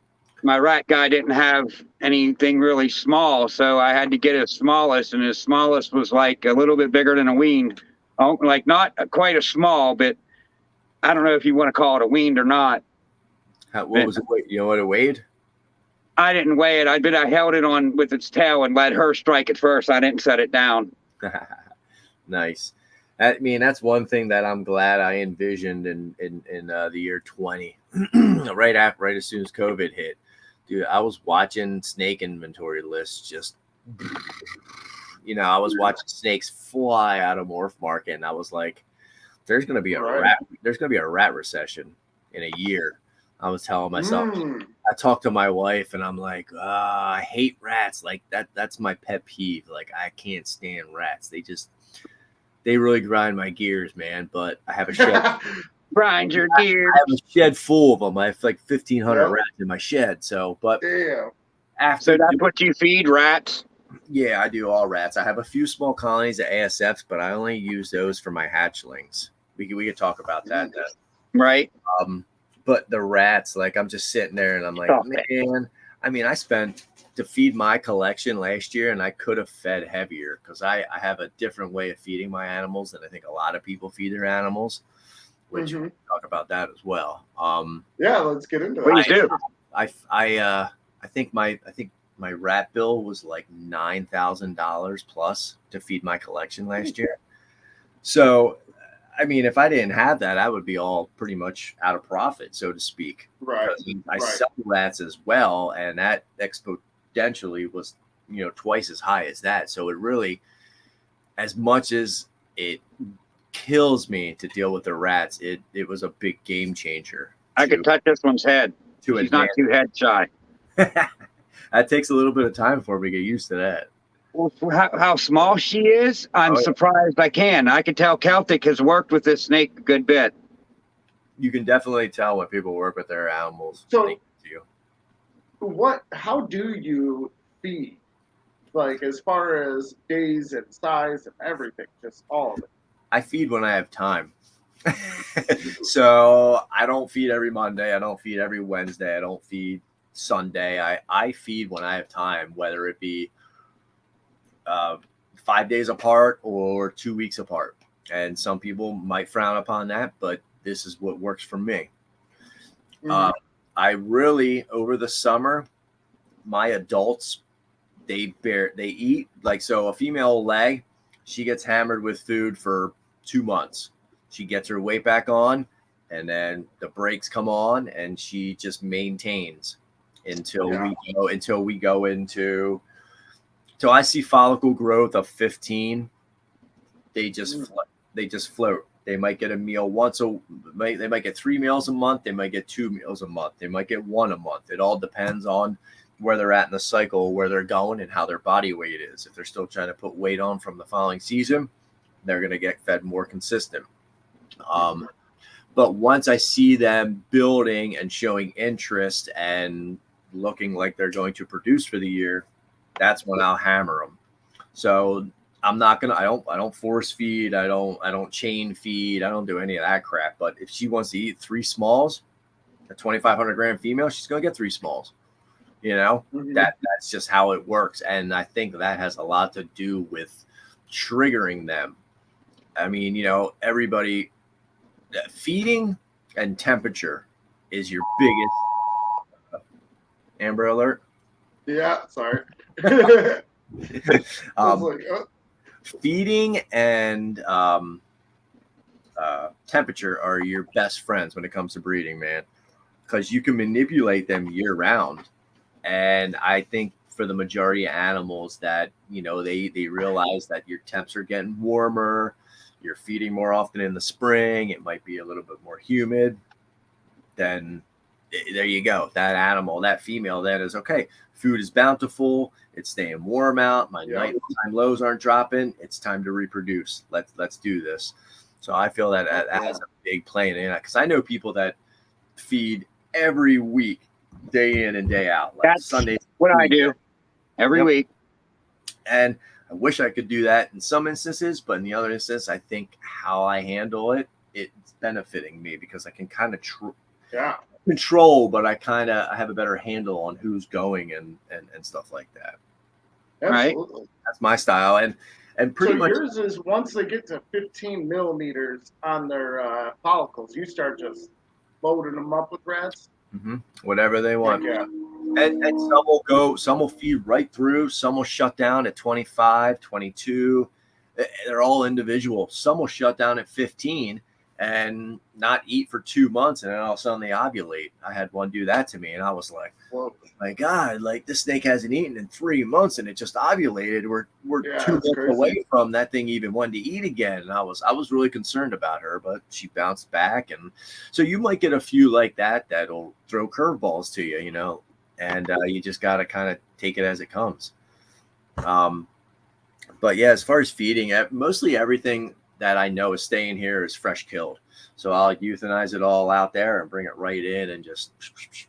My rat guy didn't have anything really small, so I had to get his smallest, and his smallest was like a little bit bigger than a weaned. Oh, like not quite a small, but I don't know if you want to call it a weaned or not. What was it? You know what it weighed? I didn't weigh it. I held it on with its tail and let her strike it first. I didn't set it down. Nice. I mean, that's one thing that I'm glad I envisioned in the year 20, right as soon as COVID hit. Dude, I was watching snake inventory lists just, I was watching snakes fly out of Morph Market, and I was like, there's going to be a rat recession in a year. I was telling myself, I talked to my wife and I'm like, I hate rats. Like that's my pet peeve. Like I can't stand rats. They really grind my gears, man. But I have a shed. Grind your gears. I have a shed full of them. I have like 1,500 rats in my shed. So, but damn. So that's what you feed rats? Yeah, I do all rats. I have a few small colonies of ASFs, but I only use those for my hatchlings. We could talk about that then. Right. But the rats, like I'm just sitting there and I'm like, man, I mean, I spent to feed my collection last year and I could have fed heavier because I have a different way of feeding my animals than I think a lot of people feed their animals, which we'll talk about that as well. Yeah, let's get into Please do. I think my rat bill was like $9,000 plus to feed my collection last year. So, I mean, if I didn't have that, I would be all pretty much out of profit, so to speak. Right. I sell rats as well, and that exponentially was, twice as high as that. So it really, as much as it kills me to deal with the rats, it was a big game changer. I could touch this one's head. She's not too head shy. That takes a little bit of time for me to get used to that. Well, for how small she is, I'm surprised I can. I can tell Celtic has worked with this snake a good bit. You can definitely tell when people work with their animals. So, how do you feed? Like, as far as days and size and everything, just all of it. I feed when I have time. So I don't feed every Monday. I don't feed every Wednesday. I don't feed Sunday. I feed when I have time, whether it be 5 days apart or 2 weeks apart. And some people might frown upon that, but this is what works for me. I really, over the summer, my adults, they eat like, so a female leg, she gets hammered with food for 2 months. She gets her weight back on, and then the brakes come on, and she just maintains until we go into. So I see follicle growth of 15. They just float. They might get a meal they might get 3 meals a month. They might get 2 meals a month. They might get 1 a month. It all depends on where they're at in the cycle, where they're going, and how their body weight is. If they're still trying to put weight on from the following season, they're going to get fed more consistent. But once I see them building and showing interest and looking like they're going to produce for the year, that's when I'll hammer them. So I'm not gonna. I don't force feed. I don't chain feed. I don't do any of that crap. But if she wants to eat 3 smalls, a 2,500 gram female, she's gonna get 3 smalls. You know, that's just how it works. And I think that has a lot to do with triggering them. I mean, you know, everybody feeding and temperature is your biggest Amber Alert. Yeah, sorry. Feeding and temperature are your best friends when it comes to breeding, man, because you can manipulate them year round. And I think for the majority of animals that, you know, they realize that your temps are getting warmer, you're feeding more often in the spring, it might be a little bit more humid, then there you go. That animal, that female, then is okay. Food is bountiful. It's staying warm out. My nighttime lows aren't dropping. It's time to reproduce. Let's do this. So I feel that has a big play in it, because I know people that feed every week, day in and day out. Like that's Sundays, what I do every week. And I wish I could do that in some instances, but in the other instance, I think how I handle it, it's benefiting me because I can kind of control, but I have a better handle on who's going and stuff like that. Absolutely. Right? That's my style. And pretty much yours is once they get to 15 millimeters on their follicles, you start just loading them up with rats. Whatever they want. Yeah. And some will feed right through. Some will shut down at 25, 22. They're all individual. Some will shut down at 15 and not eat for 2 months, and then all of a sudden they ovulate. I had one do that to me, and I was like, "Whoa, my God! Like, this snake hasn't eaten in 3 months, and it just ovulated. We're 2 months away from that thing even wanting to eat again." And I was really concerned about her, but she bounced back. And so you might get a few like that that'll throw curveballs to you, you know, and you just got to kind of take it as it comes. But yeah, as far as feeding, mostly everything that I know is staying here is fresh killed. So I'll euthanize it all out there and bring it right in and just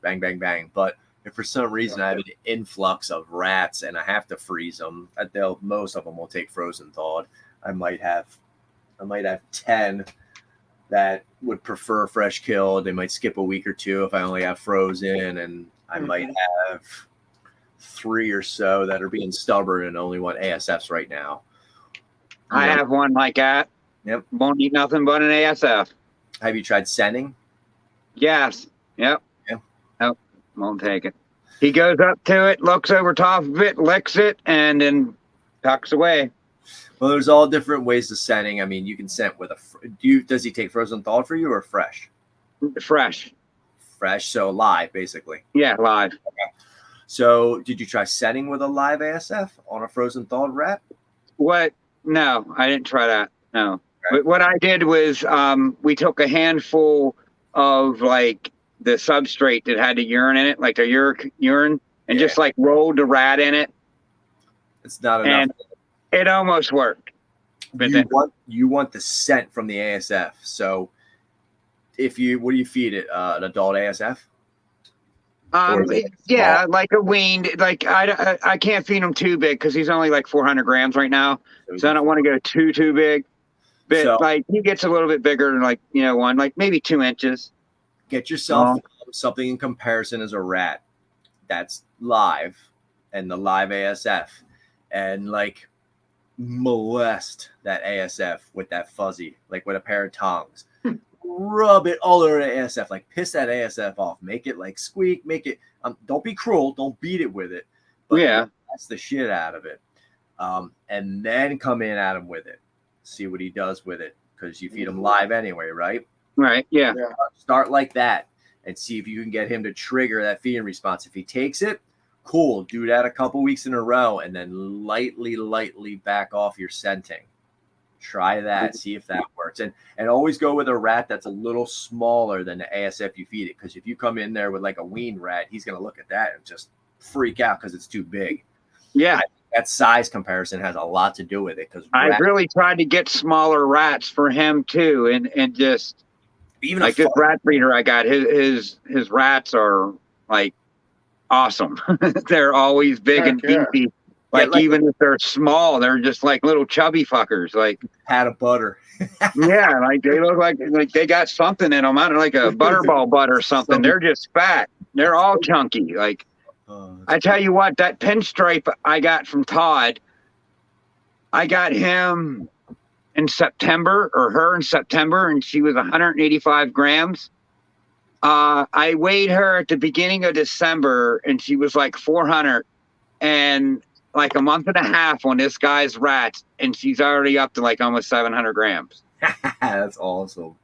bang, bang, bang. But if for some reason I have an influx of rats and I have to freeze them, most of them will take frozen thawed. I might have 10 that would prefer fresh killed. They might skip a week or 2 if I only have frozen, and I might have 3 or so that are being stubborn and only want ASFs right now. I have one like that. Yep. Won't eat nothing but an ASF. Have you tried sending? Yes. Yep. Yeah. Nope. Won't take it. He goes up to it, looks over top of it, licks it, and then tucks away. Well, there's all different ways to sending. I mean, you can scent with does he take frozen thawed for you or fresh? Fresh. Fresh, so live, basically. Yeah, live. Okay. So did you try setting with a live ASF on a frozen thawed rat? What? No, I didn't try that. No. Okay. But what I did was we took a handful of like the substrate that had the urine in it, like the urine, and just like rolled the rat in it. It's not enough. And it almost worked. But you want the scent from the ASF. So what do you feed it? An adult ASF? Yeah, like a weaned. Like I can't feed him too big because he's only like 400 grams right now, so I don't want to go too big. But like he gets a little bit bigger than like one like maybe 2 inches. Get yourself something in comparison as a rat that's live and the live ASF, and like molest that ASF with that fuzzy, like with a pair of tongs. Rub it all over the ASF, like piss that ASF off, make it like squeak, make it don't be cruel, don't beat it with it, but that's the shit out of it, and then come in at him with it, see what he does with it, because you feed him live anyway, right? Yeah. Start like that and see if you can get him to trigger that feeding response. If he takes it, cool, do that a couple weeks in a row, and then lightly back off your scenting. Try that. See if that works. And always go with a rat that's a little smaller than the ASF you feed it. Because if you come in there with like a weaned rat, he's going to look at that and just freak out because it's too big. Yeah. That size comparison has a lot to do with it. Because I really tried to get smaller rats for him too. And just even like this rat breeder I got, his rats are like awesome. They're always big and beefy. Like, even if they're small, they're just like little chubby fuckers. Like pat of butter. Yeah, like they look like they got something in them. I don't know, like a butterball butt or something. They're just fat. They're all chunky. Like I tell you what, that pinstripe I got from Todd, I got him in September, or her in September, and she was 185 grams. I weighed her at the beginning of December, and she was like 400. And like a month and a half on this guy's rats, and she's already up to like almost 700 grams. That's awesome.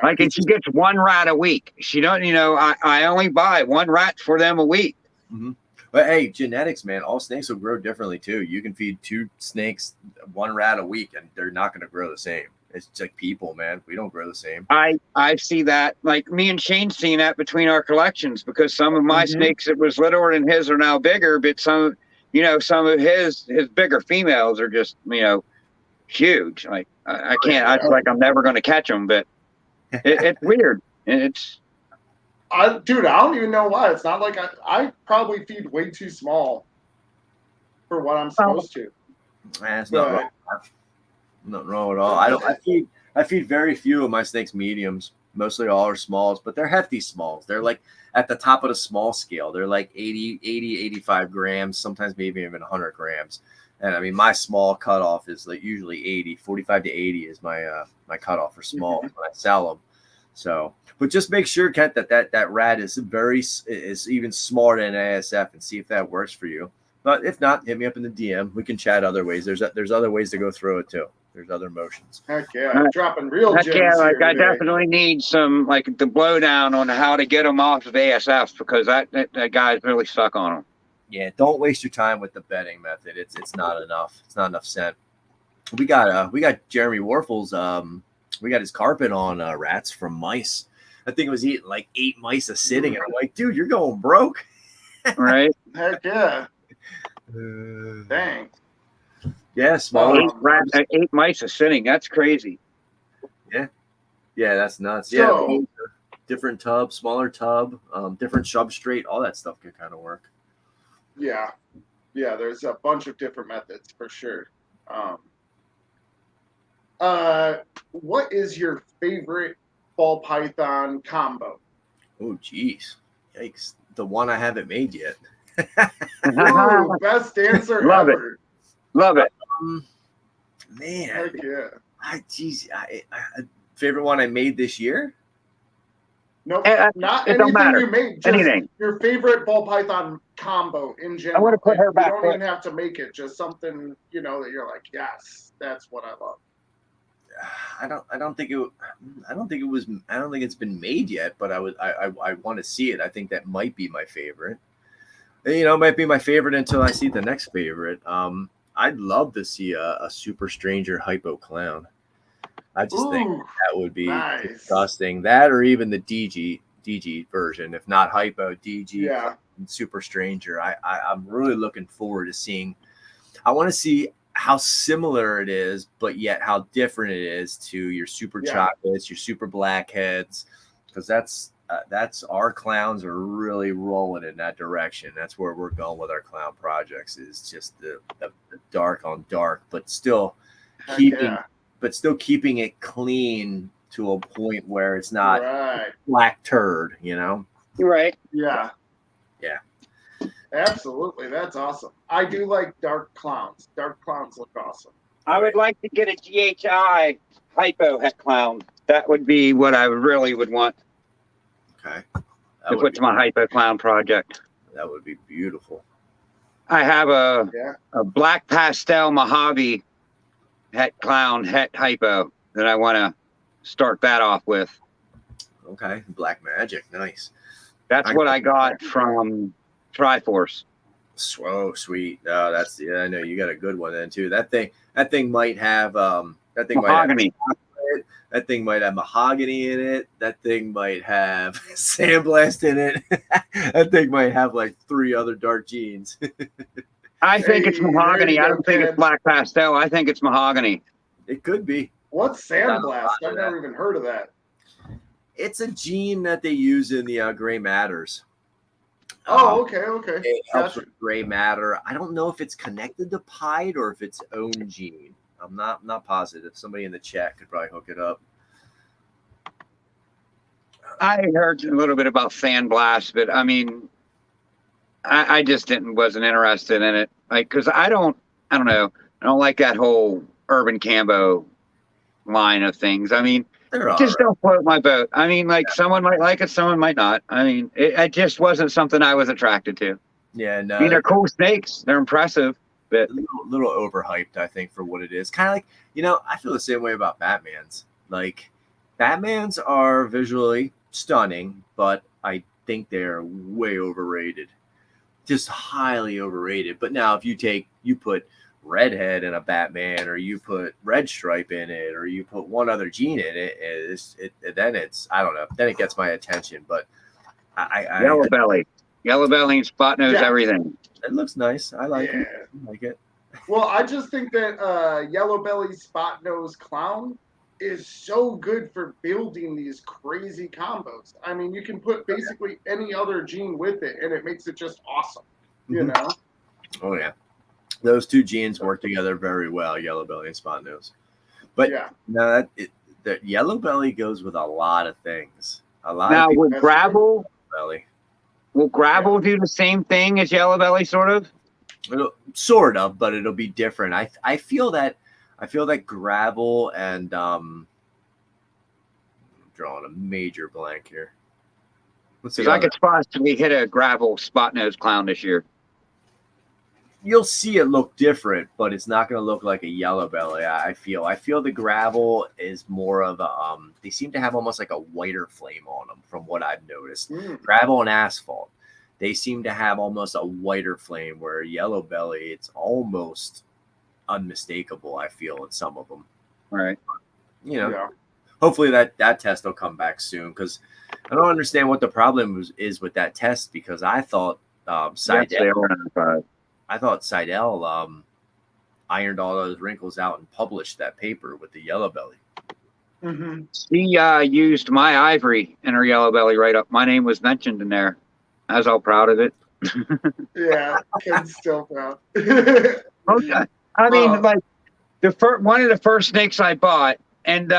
Like, and she gets one rat a week. She don't, I only buy one rat for them a week. Mm-hmm. But hey, genetics, man, all snakes will grow differently too. You can feed 2 snakes, 1 rat a week, and they're not going to grow the same. It's just like people, man. We don't grow the same. I see that. Like me and Shane seen that between our collections, because some of my snakes that was littler than his are now bigger, but some of his bigger females are just, huge. Like I can't, I feel like I'm never going to catch them, but it's weird. It's, dude, I don't even know why. It's not like I probably feed way too small for what I'm supposed to. That's not wrong. Nothing wrong at all. I feed very few of my snakes mediums. Mostly all are smalls, but they're hefty smalls. They're like at the top of the small scale. They're like 85 grams, sometimes maybe even 100 grams. And I mean, my small cutoff is like usually 80, 45 to 80 is my my cutoff for small when I sell them. So, but just make sure, Kent, that rat is even smaller than ASF, and see if that works for you. But if not, hit me up in the DM. We can chat other ways. There's other ways to go through it too. There's other motions. Heck yeah, I'm dropping real gems yeah, like here I today. definitely need some, like, the blowdown on how to get them off of ASF, because that guy's really stuck on them. Yeah, don't waste your time with the bedding method. It's not enough. It's not enough scent. We got Jeremy Warfel's we got his carpet on rats from mice. I think it was eating like 8 mice a sitting, and I'm like, dude, you're going broke. Right? Heck yeah. Dang. Yeah, smaller. 8 mice a sitting. That's crazy. Yeah, that's nuts. So, yeah, different tub, smaller tub, different substrate, all that stuff can kind of work. Yeah, there's a bunch of different methods for sure. What is your favorite ball python combo? Oh, geez. Yikes. The one I haven't made yet. Ooh, best answer Love ever. It. Love it. Man. Heck yeah. Favorite one I made this year? Nope, not it don't anything matter. you made. Just Anything. Your favorite ball python combo in general. I want to put her back. You don't even have to make it. Just something, that you're like, yes, that's what I love. I don't think it's been made yet, but I want to see it. I think that might be my favorite. It might be my favorite until I see the next favorite. I'd love to see a super stranger hypo clown. I just think that would be disgusting. That, or even the DG version, if not hypo, DG and super stranger. I'm really looking forward to seeing. I want to see how similar it is, but yet how different it is to your super chocolates, your super blackheads, because that's our clowns are really rolling in that direction. That's where we're going with our clown projects, is just the dark on dark, but still keeping it clean to a point where it's not black turd, Right. Yeah. Yeah. Absolutely. That's awesome. I do like dark clowns. Dark clowns look awesome. I would like to get a GHI hypo het clown. That would be what I really would want. Okay. To put to my hypo clown project. That would be beautiful. I have a black pastel Mojave het clown het hypo that I want to start that off with. Okay. Black magic. Nice. That's what I got from Triforce. Oh, sweet. I know you got a good one then too. That thing might have That thing Mahogany. That thing might have mahogany in it. That thing might have sandblast in it. That thing might have like 3 other dark genes. I think it's mahogany. I don't think it's black pastel. I think it's mahogany. It could be. What's sandblast? I've never even heard of that. It's a gene that they use in the gray matters. Oh, okay. It helps with gray matter. I don't know if it's connected to pied or if it's own gene. I'm not positive. Somebody in the chat could probably hook it up. I heard a little bit about sandblast, but I mean, I just wasn't interested in it. Like, cause I don't know. I don't like that whole urban cambo line of things. I mean, don't float my boat. I mean, like someone might like it, someone might not. I mean, it just wasn't something I was attracted to. Yeah, no. I mean, they're cool snakes. They're impressive, but a little overhyped, I think, for what it is. Kind of like, I feel the same way about Batmans. Like, Batmans are visually stunning, but I think they're way overrated. Just highly overrated. But now if you put Redhead in a Batman, or you put Red Stripe in it, or you put one other gene in it, then it's, I don't know, then it gets my attention. But Yellow belly and spot nose, everything. It looks nice. I like it. I like it. Well, I just think that yellow belly spot nose clown is so good for building these crazy combos. I mean, you can put basically any other gene with it, and it makes it just awesome. You know? Oh yeah. Those 2 genes work together very well, yellow belly and spot nose. But no, the yellow belly goes with a lot of things. Now with gravel belly. Will gravel do the same thing as yellow belly, sort of? Sort of, but it'll be different. I feel that gravel and I'm drawing a major blank here. Because I could possibly hit a gravel spot nose clown this year. You'll see it look different, but it's not going to look like a yellow belly. I feel the gravel is more of a they seem to have almost like a whiter flame on them, from what I've noticed. Gravel and asphalt, they seem to have almost a whiter flame, where yellow belly, it's almost unmistakable, I feel, in some of them. Right. Hopefully that test will come back soon, because I don't understand what the problem is with that test, because I thought Seidel ironed all those wrinkles out and published that paper with the yellow belly. She used my ivory in her yellow belly write-up. My name was mentioned in there. I was all proud of it. Yeah, Ken's still proud. Okay. I mean, like one of the first snakes I bought, and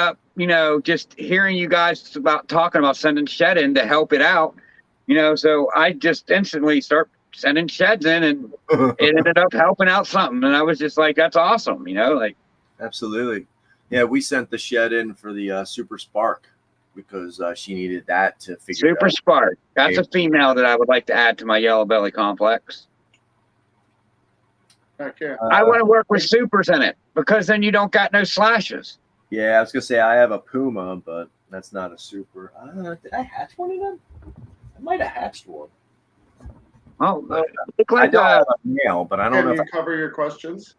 just hearing you guys talking about sending shed in to help it out, so I just instantly start sending sheds in, and it ended up helping out something. And I was just like, that's awesome, like. Absolutely. Yeah, we sent the shed in for the Super Spark, because she needed that to figure Super Spark. That's a female that I would like to add to my yellow belly complex. Okay. I want to work with supers in it, because then you don't got no slashes. Yeah, I was going to say I have a Puma, but that's not a super. Did I hatch one of them? I might have hatched one. Oh, I don't have a male, but I don't know. Can you cover your questions?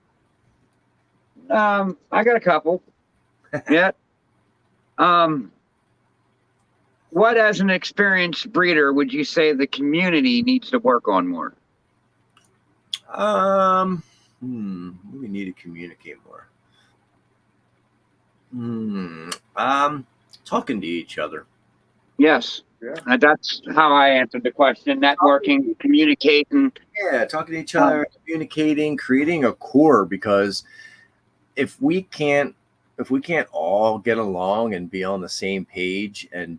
I got a couple. Yeah. What, as an experienced breeder, would you say the community needs to work on more? We need to communicate more. Talking to each other. Yes. Yeah. That's how I answered the question. Networking, communicating. Yeah, talking to each other, communicating, creating a core, because if we can't all get along and be on the same page and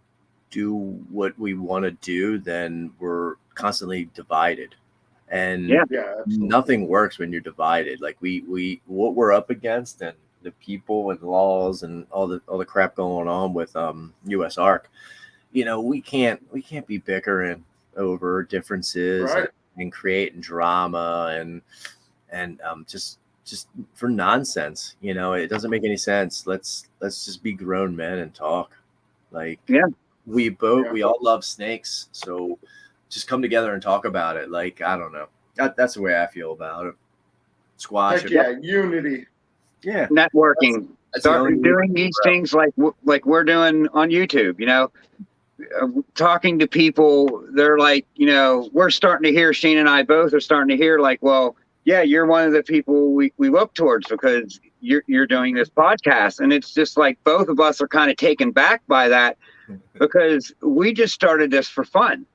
do what we want to do, then we're constantly divided. And nothing works when you're divided. Like we what we're up against, and the people and laws and all the crap going on with US ARC. We can't be bickering over differences, right, and creating drama and just for nonsense. It doesn't make any sense. Let's just be grown men and talk. Like, we all love snakes, so just come together and talk about it. Like, I don't know. That's the way I feel about it. Squash. Heck yeah, unity. Yeah. networking. That's the only Start doing these things like we're doing on YouTube, talking to people. They're like, we're starting to hear, Shane and I both are starting to hear like, well, yeah, you're one of the people we look towards because you're doing this podcast. And it's just like both of us are kind of taken back by that because we just started this for fun.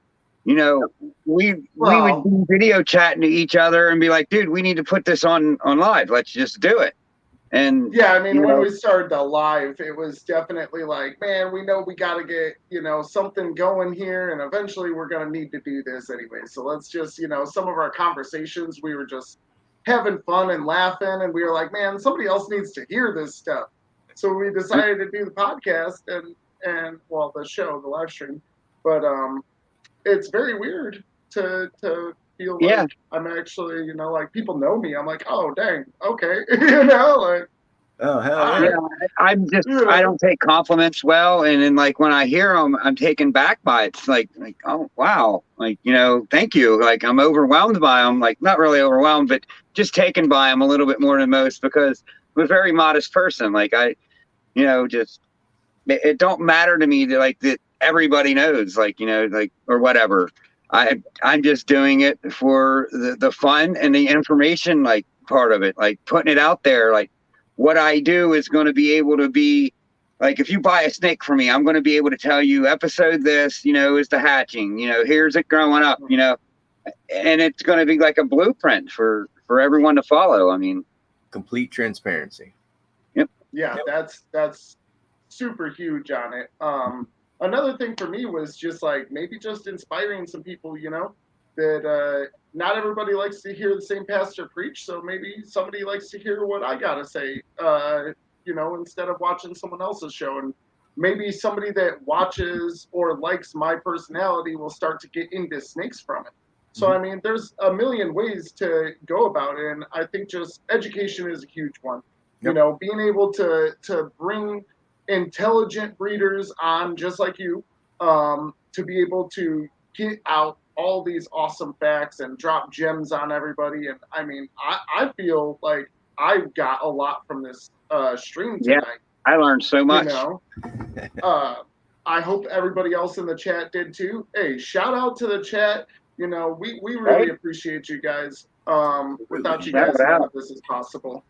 We would do video chatting to each other and be like, dude, we need to put this on live. Let's just do it. And yeah, I mean, when we started the live, it was definitely like, man, we know we got to get, something going here. And eventually we're going to need to do this anyway. So let's just, some of our conversations, we were just having fun and laughing. And we were like, man, somebody else needs to hear this stuff. So we decided to do the podcast and well, the show, the live stream. But it's very weird to feel like I'm actually, like people know me. I'm like, oh dang, okay, like. Oh hell yeah! I'm just I don't take compliments well, and then like when I hear them, I'm taken back by it. It's like oh wow, like thank you. Like I'm overwhelmed by them. Like not really overwhelmed, but just taken by them a little bit more than most because I'm a very modest person. Like I, just it don't matter to me that everybody knows, or whatever. I'm just doing it for the fun and the information, like part of it, like putting it out there. Like what I do is going to be able to be like, if you buy a snake from me, I'm going to be able to tell you episode this, is the hatching, here's it growing up, and it's going to be like a blueprint for everyone to follow. I mean, complete transparency. Yep. Yeah. That's super huge on it. Another thing for me was just like maybe just inspiring some people, that not everybody likes to hear the same pastor preach. So maybe somebody likes to hear what I got to say, instead of watching someone else's show. And maybe somebody that watches or likes my personality will start to get into snakes from it. So, I mean, there's a million ways to go about it. And I think just education is a huge one. Yep. Being able to bring intelligent breeders on just like you, to be able to get out all these awesome facts and drop gems on everybody. And I mean, I feel like I got a lot from this stream tonight. Yeah, I learned so much. I hope everybody else in the chat did too. Hey, shout out to the chat. We really appreciate you guys. Without you guys, none of this is possible.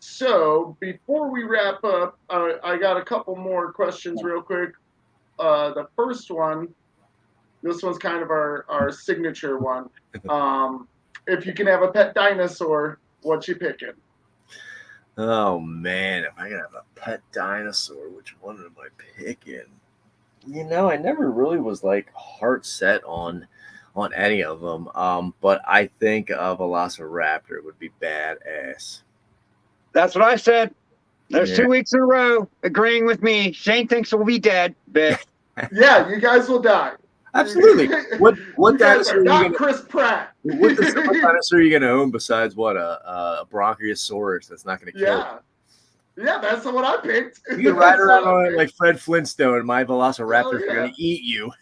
So before we wrap up, I got a couple more questions real quick. The first one, this one's kind of our signature one. If you can have a pet dinosaur, what you picking? Oh man, if I could have a pet dinosaur, which one am I picking? I never really was like heart set on any of them. But I think a Velociraptor would be badass. That's what I said. There's 2 weeks in a row agreeing with me. Shane thinks we'll be dead, but yeah, you guys will die. Absolutely. What dinosaur are you not Chris Pratt? What dinosaur are you gonna own besides what a Bronchiosaurus that's not gonna kill you? Yeah, that's what I picked. You can ride around on it like Fred Flintstone, and my Velociraptors are gonna eat you.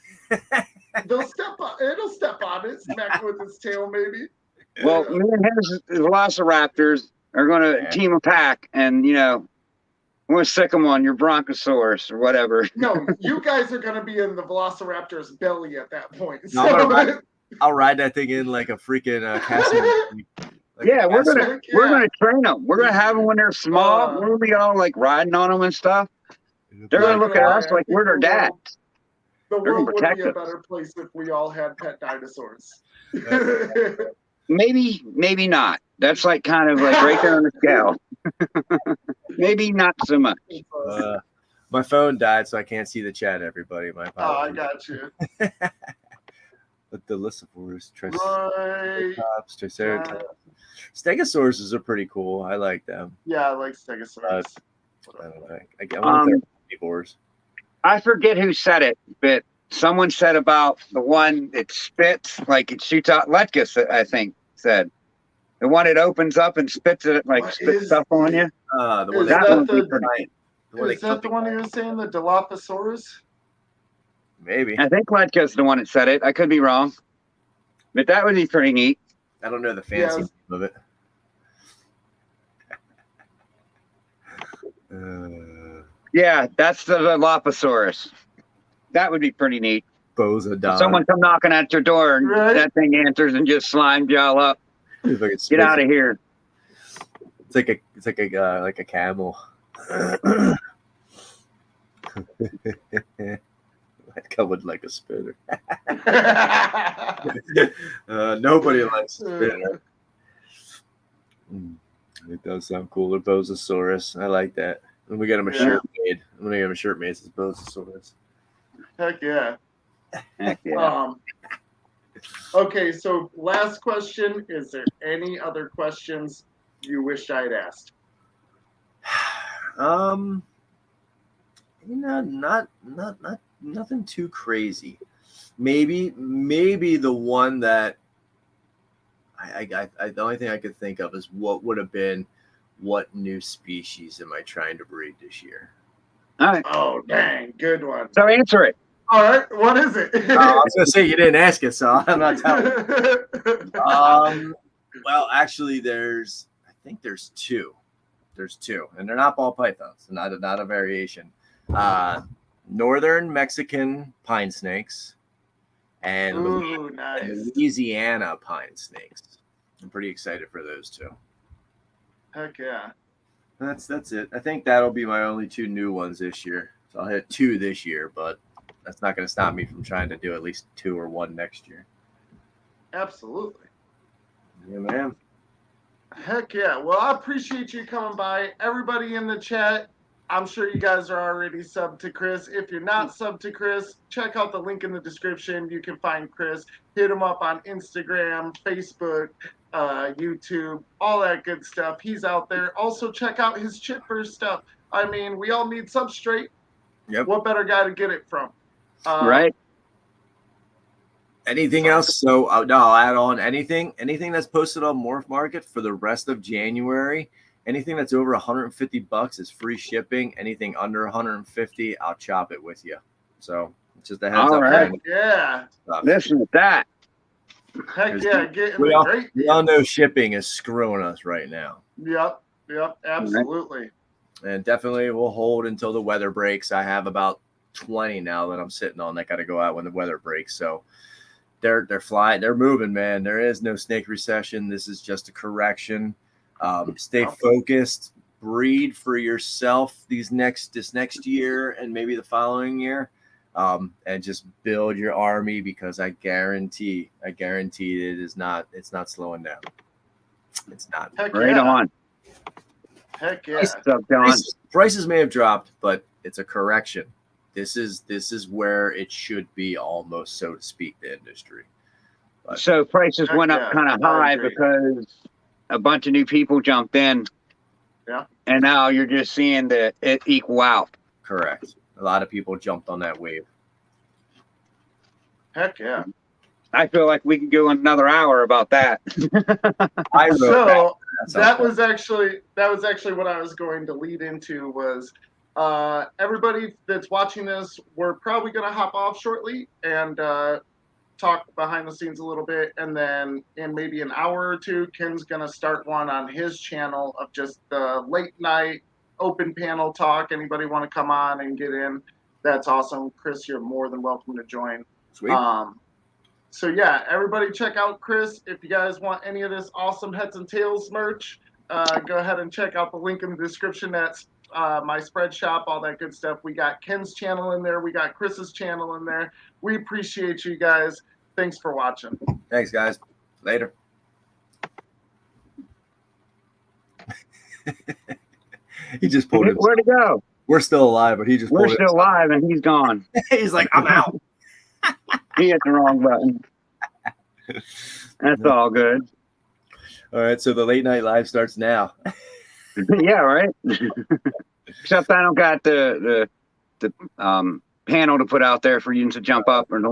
It'll step on it, smack with its tail, maybe. Well, me and his Velociraptors are going to team a pack, and I'm going to sick them on your Bronchosaurus or whatever. No, you guys are going to be in the Velociraptor's belly at that point. So. I'll ride that thing in like a freaking castle. We're gonna train them. We're gonna have them when they're small. We're gonna be all like riding on them and stuff. They're gonna look at us like we're their dads. The world would be a better place if we all had pet dinosaurs. Maybe not. That's like kind of like right there on the scale. Maybe not so much. My phone died, so I can't see the chat. Everybody, my apologies. I got you. But the Lyssaphorus, Triceratops, Stegosauruses are pretty cool. I like them. Yeah, I like Stegosaurus. I don't know. I want to herbivores. I forget who said it, but someone said about the one that spits, like it shoots out. Letkus, I think, said. The one that opens up and spits it, like spits stuff on you. The one is that the one you were saying, the Dilophosaurus? Maybe. I think Letkus the one that said it. I could be wrong. But that would be pretty neat. I don't know the fancy name of it. Yeah, that's the Dilophosaurus. That would be pretty neat. Bosodon. Someone come knocking at your door and that thing answers and just slimes y'all up. Get out of here. It's like a camel. I'd come with like a spinner. Nobody likes a spinner. It does sound cooler, Bososaurus. I like that. When we get him a shirt made, I'm gonna get him a shirt made. It says Bososaurus. Heck yeah. Heck yeah. Okay, so last question. Is there any other questions you wish I'd asked? Nothing too crazy. Maybe the one that the only thing I could think of is what would have been, what new species am I trying to breed this year? All right. Oh, dang, good one. So answer it. All right, what is it? I was gonna say you didn't ask it, so I'm not telling you. Well, actually, I think there's two. There's two, and they're not ball pythons. Not a variation. Northern Mexican pine snakes and Louisiana pine snakes. I'm pretty excited for those two. Heck yeah. That's it. I think that'll be my only two new ones this year. So I'll hit two this year, but that's not going to stop me from trying to do at least two or one next year. Absolutely. Yeah, man. Heck yeah. Well, I appreciate you coming by. Everybody in the chat, I'm sure you guys are already subbed to Chris. If you're not subbed to Chris, check out the link in the description. You can find Chris. Hit him up on Instagram, Facebook, YouTube, all that good stuff. He's out there. Also, check out his chipper stuff. I mean, we all need substrate. Yep. What better guy to get it from? Right. Anything else? So no, I'll add on anything that's posted on Morph Market for the rest of January. Anything that's over $150 is free shipping. Anything under $150, I'll chop it with you. So it's just a heads up. Right. Yeah. Listen to that. Heck yeah. Getting we great. all know shipping is screwing us right now. Yep. Absolutely. And definitely we'll hold until the weather breaks. I have about 20 now that I'm sitting on that got to go out when the weather breaks. So they're flying. They're moving, man. There is no snake recession. This is just a correction. Stay focused, breed for yourself this next year and maybe the following year, and just build your army, because I guarantee it's not slowing down. It's not. Heck right on. Heck yeah. Prices may have dropped, but it's a correction. This is where it should be, almost, so to speak, the industry. But, so prices went up kind of high because a bunch of new people jumped in. Yeah. And now you're just seeing it equal out. Correct. A lot of people jumped on that wave. Heck yeah. I feel like we could go another hour about that. That was actually what I was going to lead into was everybody that's watching this, we're probably going to hop off shortly and talk behind the scenes a little bit, and then in maybe an hour or two, Ken's gonna start one on his channel of just the late night open panel talk. Anybody want to come on and get in? That's awesome. Chris, you're more than welcome to join. Sweet. So yeah, everybody check out Chris. If you guys want any of this awesome Heads and Tails merch, go ahead and check out the link in the description. That's my spread shop, all that good stuff. We got Ken's channel in there. We got Chris's channel in there. We appreciate you guys. Thanks for watching. Thanks, guys. Later. He just pulled it. Where'd he go? We're still alive, but we're still alive and he's gone. He's like, I'm out. He hit the wrong button. That's all good. All right, so the late night live starts now. Yeah, right. Except I don't got the panel to put out there for you to jump up or